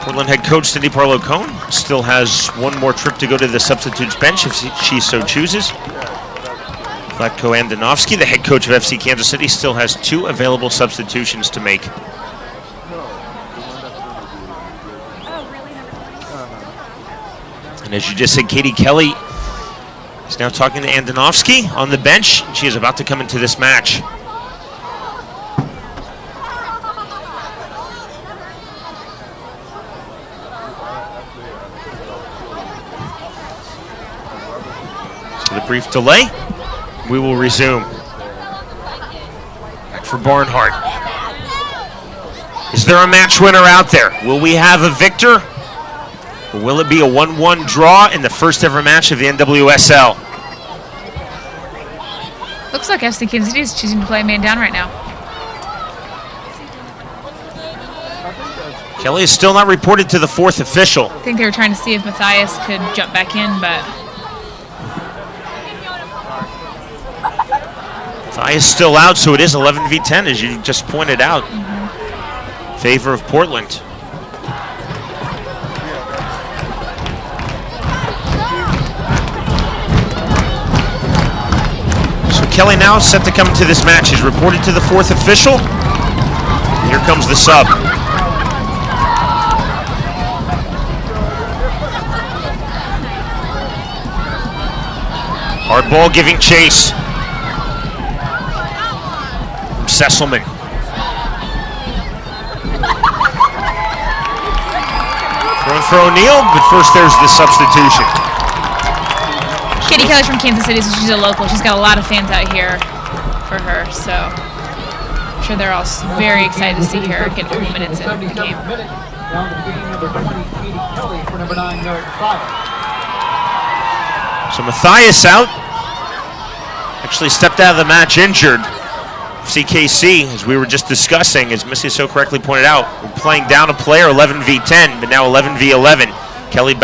Portland head coach Cindy Parlow-Cohn still has 1 more trip to go to the substitutes bench if she so chooses. Vlatko Andonovski, the head coach of FC Kansas City, still has 2 available substitutions to make. And as you just said, Katie Kelly is now talking to Andonovski on the bench. She is about to come into this match. So the brief delay, we will resume. Back for Barnhart. Is there a match winner out there? Will we have a victor? Or will it be a 1-1 draw in the first ever match of the NWSL? Looks like FC Kansas City is choosing to play a man down right now. Kelly is still not reported to the 4th official. I think they were trying to see if Matthias could jump back in, but Matthias still out, so it is 11v10, as you just pointed out. Favor of Portland. So Kelly now set to come into this match. He's reported to the 4th official. Here comes the sub. Hard ball giving chase. Sesselman. Throwing for O'Neal, but first there's the substitution. Katie Kelly's from Kansas City, so she's a local. She's got a lot of fans out here for her, so I'm sure they're all very excited to see her get a couple minutes in the game. Down to the game, number 20, Katie Kelly for number 9, Matthias. So Matthias out. Actually stepped out of the match injured. CKC, as we were just discussing, as Missy so correctly pointed out, we're playing down a player 11v10, but now 11v11. Kelly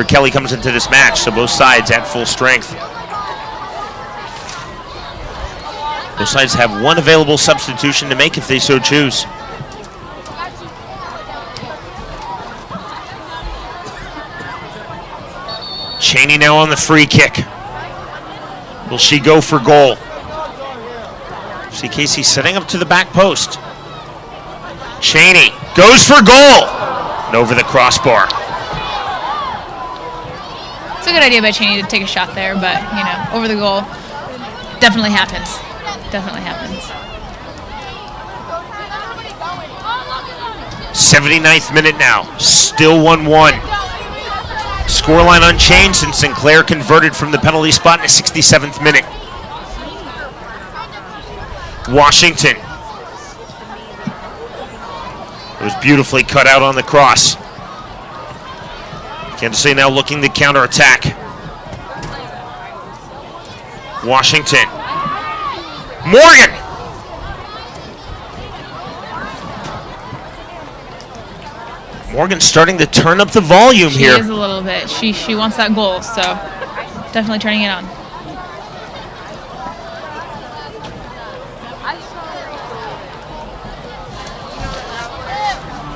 Kelly comes into this match, so both sides at full strength. Both sides have 1 available substitution to make if they so choose. Cheney now on the free kick. Will she go for goal? See Casey setting up to the back post. Cheney goes for goal. And over the crossbar. It's a good idea by Cheney to take a shot there, but, you know, over the goal definitely happens. Definitely happens. 79th minute now. Still 1-1. Scoreline unchanged since Sinclair converted from the penalty spot in the 67th minute. Washington. It was beautifully cut out on the cross. Kansas City now looking to counterattack. Washington. Morgan! Morgan starting to turn up the volume here. She is a little bit. She wants that goal, so definitely turning it on.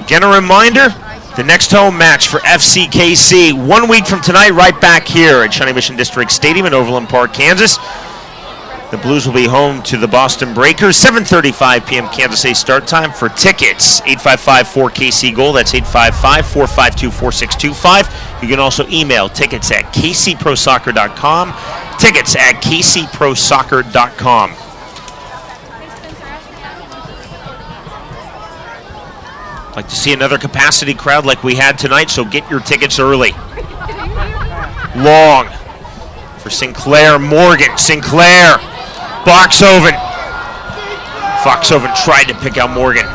Again, a reminder, the next home match for FCKC 1 week from tonight, right back here at Shawnee Mission District Stadium in Overland Park, Kansas. The Blues will be home to the Boston Breakers. 7:35 p.m. Kansas City start time. For tickets, 855-4KC-GOAL. That's 855-452-4625. You can also email tickets at kcprosoccer.com. Tickets at kcprosoccer.com. Like to see another capacity crowd like we had tonight, so get your tickets early. Long for Sinclair. Morgan. Sinclair. Boxhoven. Foxhoven tried to pick out Morgan.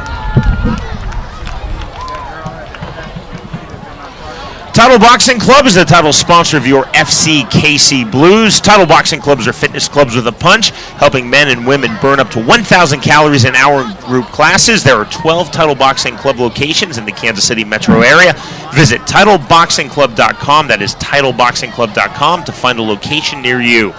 Title Boxing Club is the title sponsor of your FCKC Blues. Title Boxing Clubs are fitness clubs with a punch, helping men and women burn up to 1,000 calories an hour in group classes. There are 12 Title Boxing Club locations in the Kansas City metro area. Visit TitleBoxingClub.com. That is TitleBoxingClub.com to find a location near you.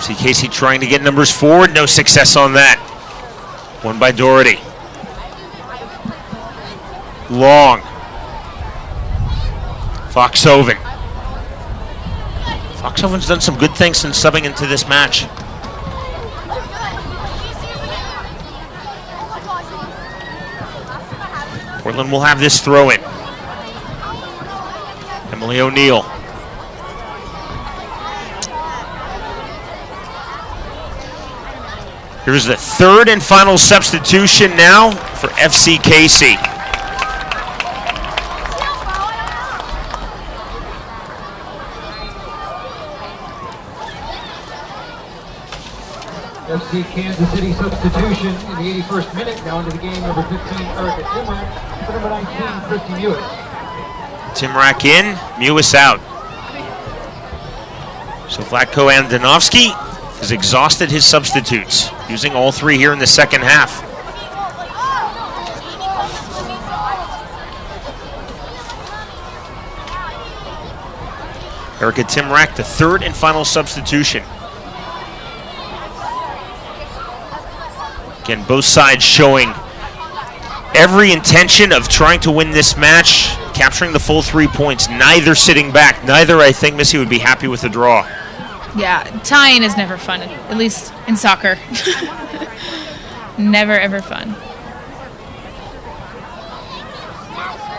See Casey trying to get numbers forward. No success on that. One by Doherty. Long. Foxhoven. Foxhoven's done some good things since subbing into this match. Portland will have this throw in. Emily O'Neill. Here's the third and final substitution now for FCKC. FC Kansas City substitution in the 81st minute. Now into the game, number 15, Erica Timmer, for number 19, Christy Mewis. Timrak in, Mewis out. So Vlatko Andonovski has exhausted his substitutes, using all three here in the second half. Erica Timrak, the third and final substitution. Again, both sides showing every intention of trying to win this match, capturing the full 3 points, neither sitting back. Neither, I think, Missy would be happy with the draw. Yeah, tying is never fun, at least in soccer. Never, ever fun.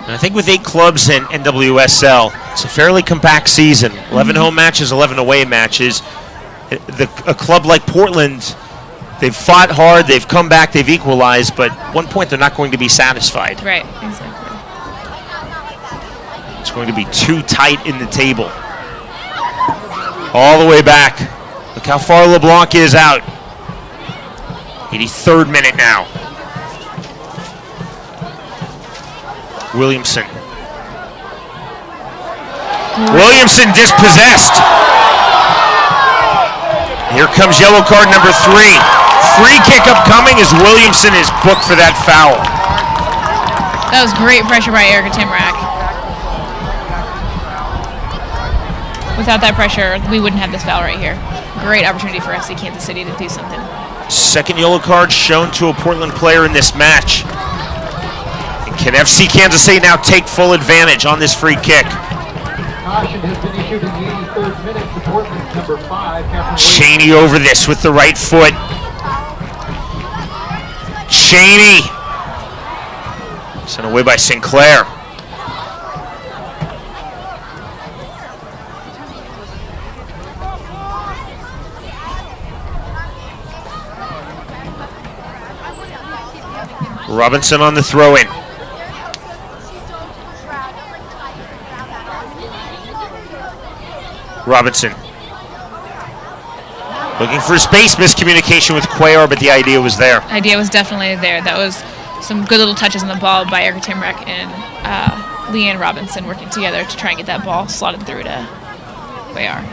And I think with 8 clubs in NWSL, it's a fairly compact season. 11 home matches, 11 away matches. A club like Portland, they've fought hard, they've come back, they've equalized, but at one point they're not going to be satisfied. Right, exactly. It's going to be too tight in the table. All the way back. Look how far LeBlanc is out. 83rd minute now. Williamson. Williamson dispossessed. Here comes yellow card number 3. Free kick upcoming as Williamson is booked for that foul. That was great pressure by Erica Timrak. Without that pressure, we wouldn't have this foul right here. Great opportunity for FC Kansas City to do something. Second yellow card shown to a Portland player in this match. And Can FC Kansas City now take full advantage on this free kick? Caution has been issued in the 83rd minute to Portland's number 5, Captain Cheney over this with the right foot. Cheney. Sent away by Sinclair. Robinson on the throw-in. Robinson. Looking for space, miscommunication with Cuellar, but the idea was there. Idea was definitely there. That was some good little touches on the ball by Erica Timrek and Leanne Robinson working together to try and get that ball slotted through to Cuellar.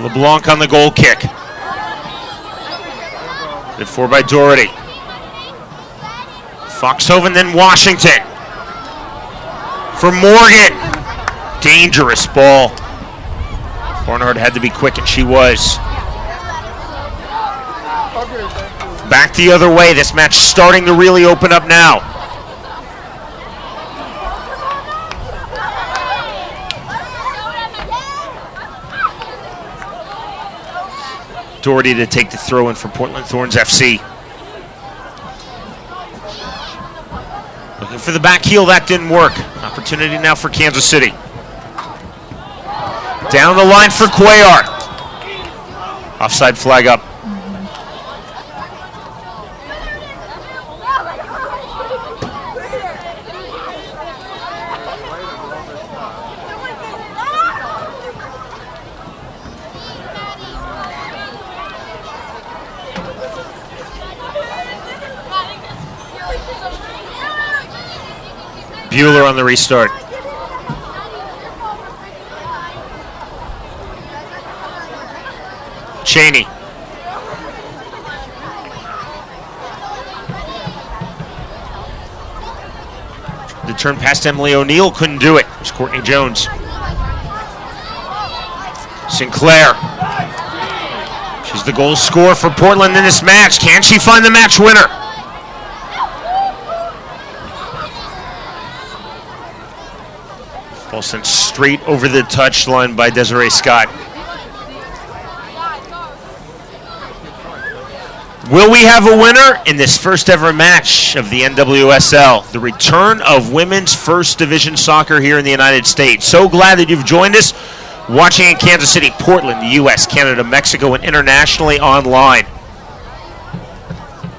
LeBlanc on the goal kick. Good for by Doherty. Foxhoven, then Washington. For Morgan. Dangerous ball. Barnard had to be quick, and she was. Back the other way. This match starting to really open up now. Doherty to take the throw in for Portland Thorns FC. Looking for the back heel, that didn't work. Opportunity now for Kansas City. Down the line for Cuellar. Offside flag up. Bueller on the restart. Cheney. The turn past Emily O'Neill, couldn't do it. It was Courtney Jones. Sinclair. She's the goal scorer for Portland in this match. Can she find the match winner? Ball sent straight over the touchline by Desiree Scott. Will we have a winner in this first ever match of the NWSL? The return of women's first division soccer here in the United States. So glad that you've joined us watching in Kansas City, Portland, the US, Canada, Mexico, and internationally online.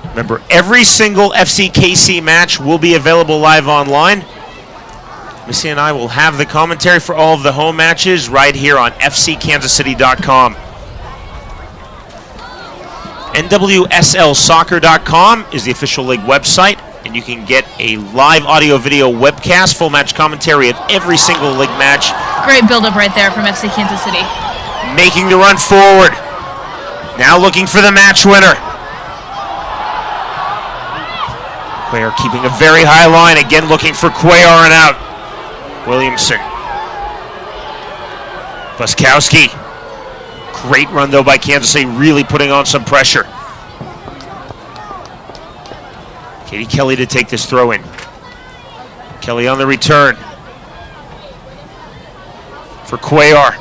Remember, every single FCKC match will be available live online. Missy and I will have the commentary for all of the home matches right here on fckansascity.com. NWSLsoccer.com is the official league website, and you can get a live audio-video webcast, full match commentary of every single league match. Great build-up right there from FC Kansas City. Making the run forward. Now looking for the match winner. Cuellar keeping a very high line, again looking for Cuellar and out. Williamson. Buskowski. Great run, though, by Kansas City, really putting on some pressure. Katie Kelly to take this throw in. Kelly on the return. For Cuellar.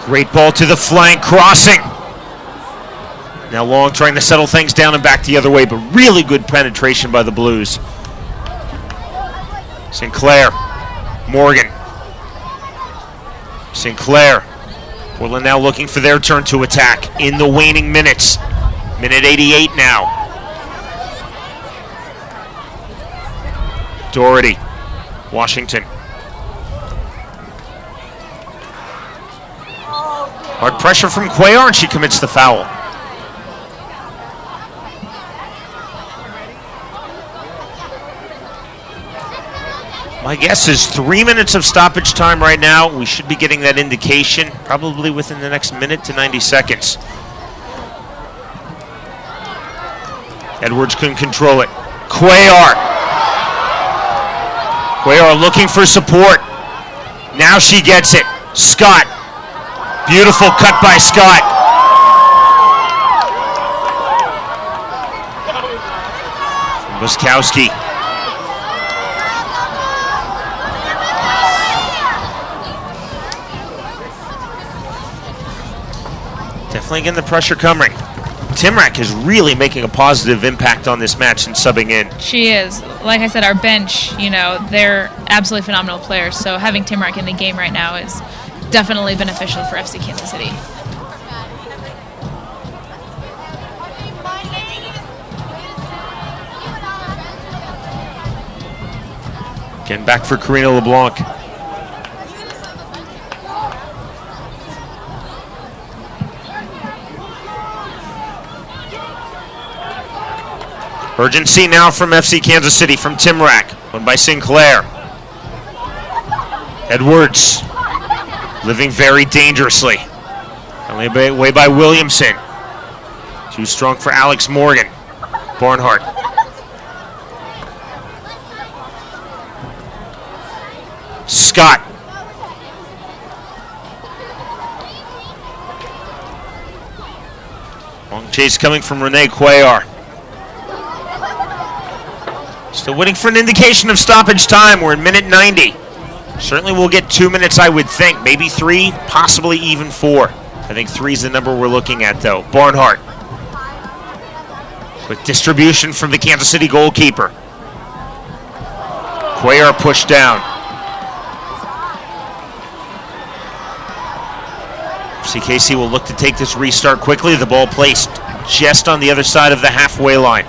Great ball to the flank, crossing. Now Long trying to settle things down and back the other way, but really good penetration by the Blues. Sinclair, Morgan. Sinclair. Portland now looking for their turn to attack in the waning minutes. Minute 88 now. Doherty, Washington. Hard pressure from Cuellar, and she commits the foul. My guess is 3 minutes of stoppage time right now. We should be getting that indication probably within the next minute to 90 seconds. Edwards couldn't control it. Cuellar Cuellar looking for support. Now she gets it. Scott. Beautiful cut by Scott. Wiskowski. Definitely getting the pressure coming. Timrak is really making a positive impact on this match and subbing in. She is. Like I said, our bench, they're absolutely phenomenal players. So having Timrak in the game right now is definitely beneficial for FC Kansas City. Getting back for Karina LeBlanc. Urgency now from FC Kansas City, from Timrak. Won by Sinclair. Edwards. Living very dangerously. Only away by Williamson. Too strong for Alex Morgan. Barnhart. Scott. Long chase coming from Renee Cuellar. Still waiting for an indication of stoppage time. We're in minute 90. Certainly we'll get 2 minutes, I would think. Maybe 3, possibly even 4. I think 3 is the number we're looking at, though. Barnhart. With distribution from the Kansas City goalkeeper. Cuellar pushed down. CKC will look to take this restart quickly. The ball placed just on the other side of the halfway line.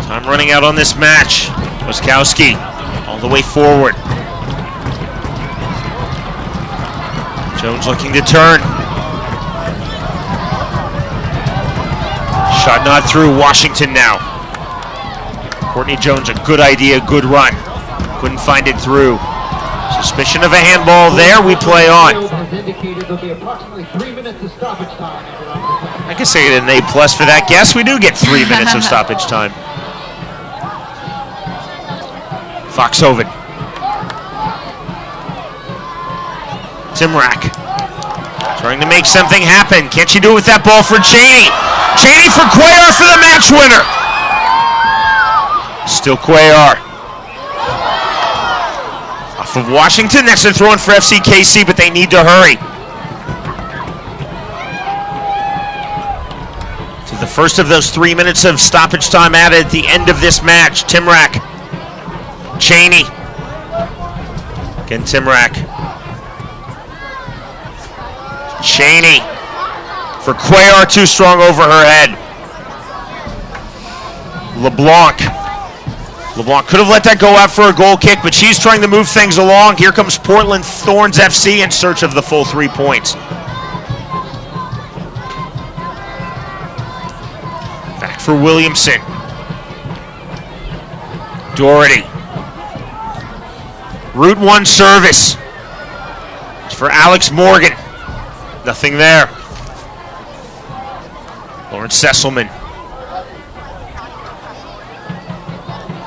Time running out on this match. Wiskowski all the way forward. Jones looking to turn. Shot not through. Washington now. Courtney Jones, a good idea, good run. Couldn't find it through. Suspicion of a handball there, we play on. I can say an A+ for that guess. We do get 3 minutes of stoppage time. Foxhoven. Timrak. Trying to make something happen. Can't she do it with that ball for Cheney? Cheney for Cuellar for the match winner. Still Cuellar. Off of Washington, that's a throw in for FCKC, but they need to hurry. So the first of those 3 minutes of stoppage time added at the end of this match. Timrak. Cheney. Again, Timrak. Cheney. For Cuellar, too strong over her head. LeBlanc. LeBlanc could have let that go out for a goal kick, but she's trying to move things along. Here comes Portland Thorns FC in search of the full 3 points. Back for Williamson. Doherty. Route 1 service. It's for Alex Morgan. Nothing there. Lauren Sesselman.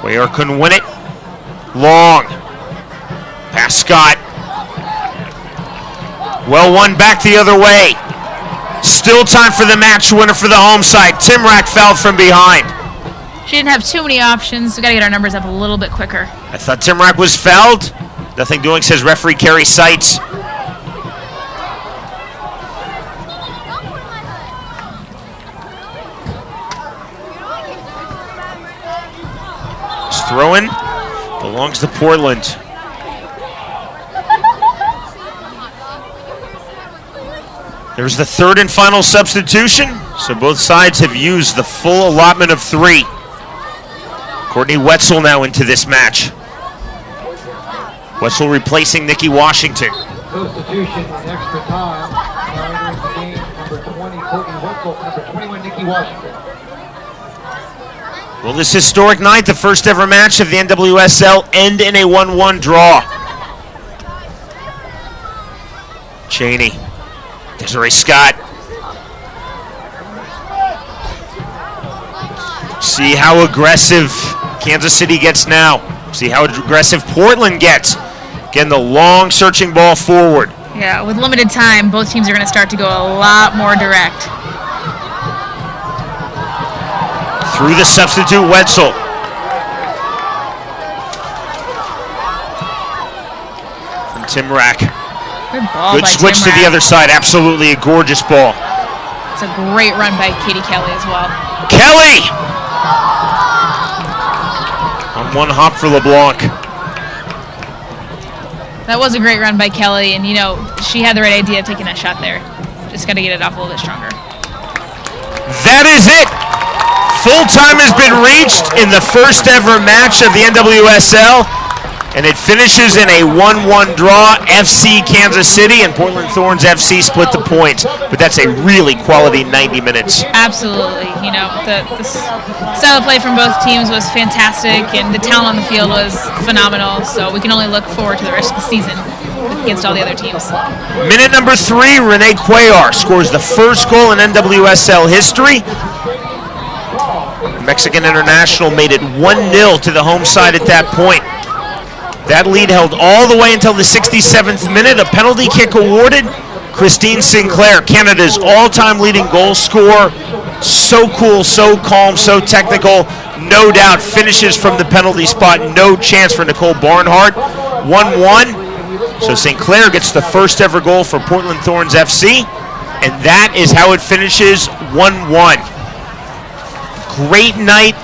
Cuellar couldn't win it. Long. Pass Scott. Well won back the other way. Still time for the match winner for the home side. Timrak fouled from behind. She didn't have too many options. We got to get our numbers up a little bit quicker. I thought Timrak was fouled. Nothing doing, says referee Kerry Seitz. This throw-in belongs to Portland. There's the third and final substitution, so both sides have used the full allotment of 3. Courtney Wetzel now into this match. Wetzel replacing Nikki Washington. Substitution in extra time. Now entering the game, number 20, Courtney Wetzel, number 21, Nikki Washington. Will this historic night, the first ever match of the NWSL, end in a 1-1 draw? Cheney. Desiree Scott. See how aggressive Kansas City gets now. See how aggressive Portland gets. Again, the long searching ball forward. Yeah, with limited time, both teams are going to start to go a lot more direct. Through the substitute Wetzel. From Tim Rack. Good ball Good by switch Tim to the Rack. other side. Absolutely a gorgeous ball. It's a great run by Katie Kelly as well. Kelly! On one hop for LeBlanc. That was a great run by Kelly, and she had the right idea of taking that shot there. Just got to get it off a little bit stronger. That is it. Full time has been reached in the first ever match of the NWSL, and it finishes in a 1-1 draw. FC Kansas City and Portland Thorns FC split the points, but that's a really quality 90 minutes. Absolutely. The style of play from both teams was fantastic, and the talent on the field was phenomenal, so we can only look forward to the rest of the season against all the other teams. Minute number 3, Renee Cuellar scores the first goal in NWSL history. Mexican international made it 1-0 to the home side at that point. That lead held all the way until the 67th minute. A penalty kick awarded. Christine Sinclair, Canada's all-time leading goal scorer. So cool, so calm, so technical. No doubt finishes from the penalty spot. No chance for Nicole Barnhart. 1-1. So Sinclair gets the first ever goal for Portland Thorns FC. And that is how it finishes, 1-1. Great night.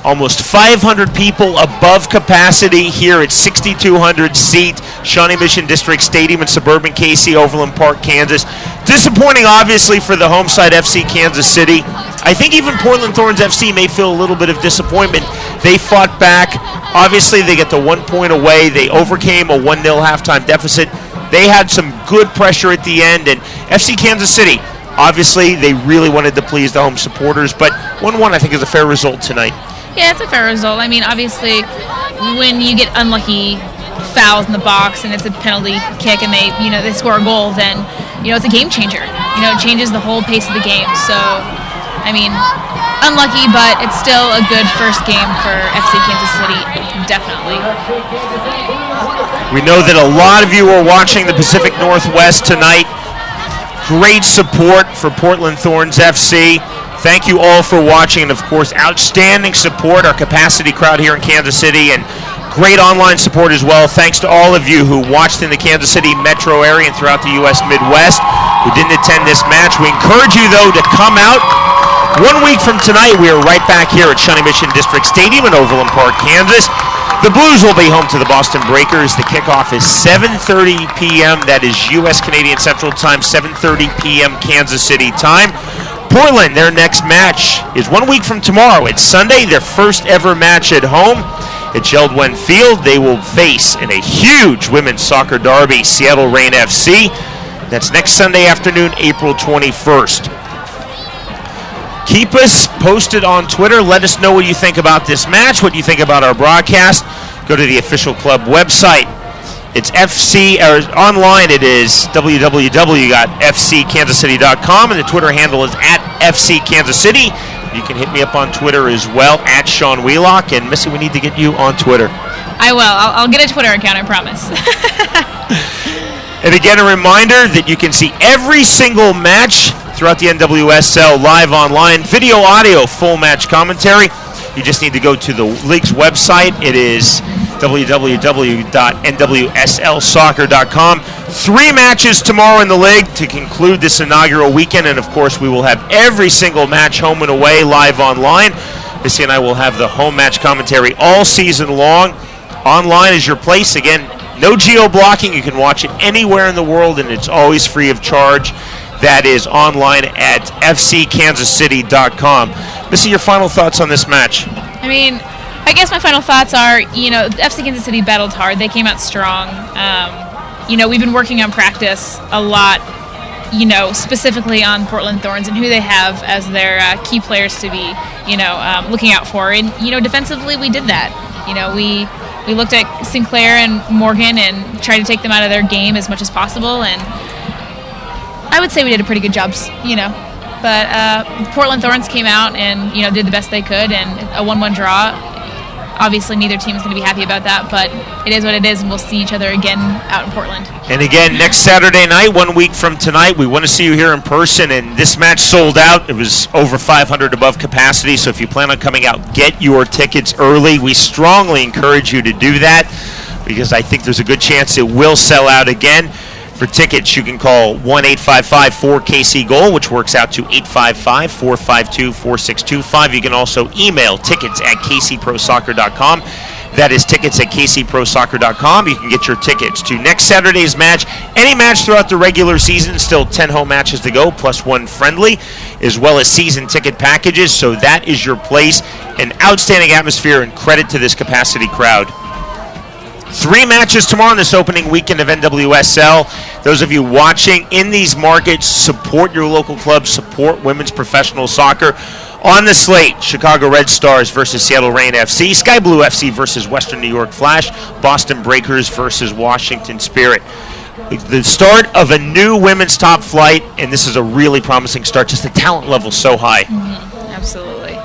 Almost 500 people above capacity here at 6,200 seat Shawnee Mission District Stadium in suburban KC, Overland Park, Kansas. Disappointing, obviously, for the home side FC Kansas City. I think even Portland Thorns FC may feel a little bit of disappointment. They fought back. Obviously, they get the 1 point away. They overcame a 1-0 halftime deficit. They had some good pressure at the end, and FC Kansas City, obviously, they really wanted to please the home supporters, but 1-1 I think is a fair result tonight. Yeah, it's a fair result. I mean, obviously, when you get unlucky fouls in the box and it's a penalty kick and they score a goal, then it's a game changer. It changes the whole pace of the game. So, I mean, unlucky, but it's still a good first game for FC Kansas City, definitely. We know that a lot of you are watching the Pacific Northwest tonight. Great support for Portland Thorns FC. Thank you all for watching, and of course, outstanding support, our capacity crowd here in Kansas City, and great online support as well. Thanks to all of you who watched in the Kansas City metro area and throughout the U.S. Midwest who didn't attend this match. We encourage you, though, to come out. 1 week from tonight, we are right back here at Shawnee Mission District Stadium in Overland Park, Kansas. The Blues will be home to the Boston Breakers. The kickoff is 7:30 p.m. That is U.S. Canadian Central Time, 7:30 p.m. Kansas City time. Portland, their next match is 1 week from tomorrow. It's Sunday, their first ever match at home at Sheldwen Field. They will face in a huge women's soccer derby, Seattle Reign FC. That's next Sunday afternoon, April 21st. Keep us posted on Twitter. Let us know what you think about this match, what you think about our broadcast. Go to the official club website. It's online. It is www.fckansascity.com, and the Twitter handle is @FCKansasCity. You can hit me up on Twitter as well, @Sean Wheelock. And Missy, we need to get you on Twitter. I will. I'll get a Twitter account, I promise. And again, a reminder that you can see every single match throughout the NWSL live online, video, audio, full match commentary. You just need to go to the league's website. It is www.nwslsoccer.com. 3 matches tomorrow in the league to conclude this inaugural weekend, and of course we will have every single match home and away live online. Missy and I will have the home match commentary all season long. Online is your place. Again, no geo-blocking. You can watch it anywhere in the world, and it's always free of charge. That is online at fckansascity.com. Missy, your final thoughts on this match? I mean, I guess my final thoughts are, FC Kansas City battled hard. They came out strong. We've been working on practice a lot, specifically on Portland Thorns and who they have as their key players to be, looking out for. And, defensively, we did that. We looked at Sinclair and Morgan and tried to take them out of their game as much as possible. And I would say we did a pretty good job, But Portland Thorns came out and did the best they could, and a 1-1 draw. Obviously, neither team is going to be happy about that, but it is what it is, and we'll see each other again out in Portland. And again, next Saturday night, 1 week from tonight, we want to see you here in person. And this match sold out. It was over 500 above capacity, so if you plan on coming out, get your tickets early. We strongly encourage you to do that because I think there's a good chance it will sell out again. For tickets, you can call 1-855-4KC-GOAL, which works out to 855-452-4625. You can also email tickets@kcprosoccer.com. That is tickets@kcprosoccer.com. You can get your tickets to next Saturday's match, any match throughout the regular season, still 10 home matches to go, plus 1 friendly, as well as season ticket packages. So that is your place. An outstanding atmosphere and credit to this capacity crowd. 3 matches tomorrow in this opening weekend of NWSL. Those of you watching in these markets, support your local clubs, support women's professional soccer. On the slate, Chicago Red Stars versus Seattle Reign FC, Sky Blue FC versus Western New York Flash, Boston Breakers versus Washington Spirit. The start of a new women's top flight, and this is a really promising start. Just the talent level so high. Absolutely.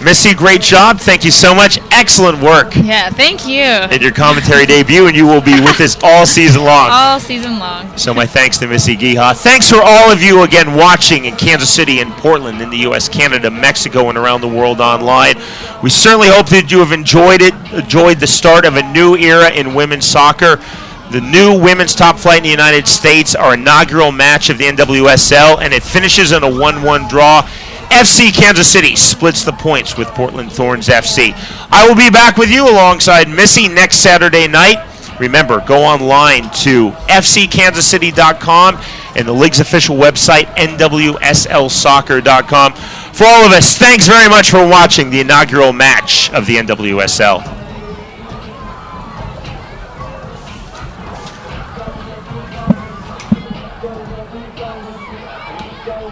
Missy, great job. Thank you so much. Excellent work. Yeah, thank you. In your commentary debut, and you will be with us all season long. All season long. So my thanks to Missy Giha. Thanks for all of you again watching in Kansas City and Portland, in the U.S., Canada, Mexico, and around the world online. We certainly hope that you have enjoyed the start of a new era in women's soccer. The new women's top flight in the United States, our inaugural match of the NWSL, and it finishes in a 1-1 draw. FC Kansas City splits the points with Portland Thorns FC. I will be back with you alongside Missy next Saturday night. Remember, go online to fckansascity.com and the league's official website, nwslsoccer.com. For all of us, thanks very much for watching the inaugural match of the NWSL. Go,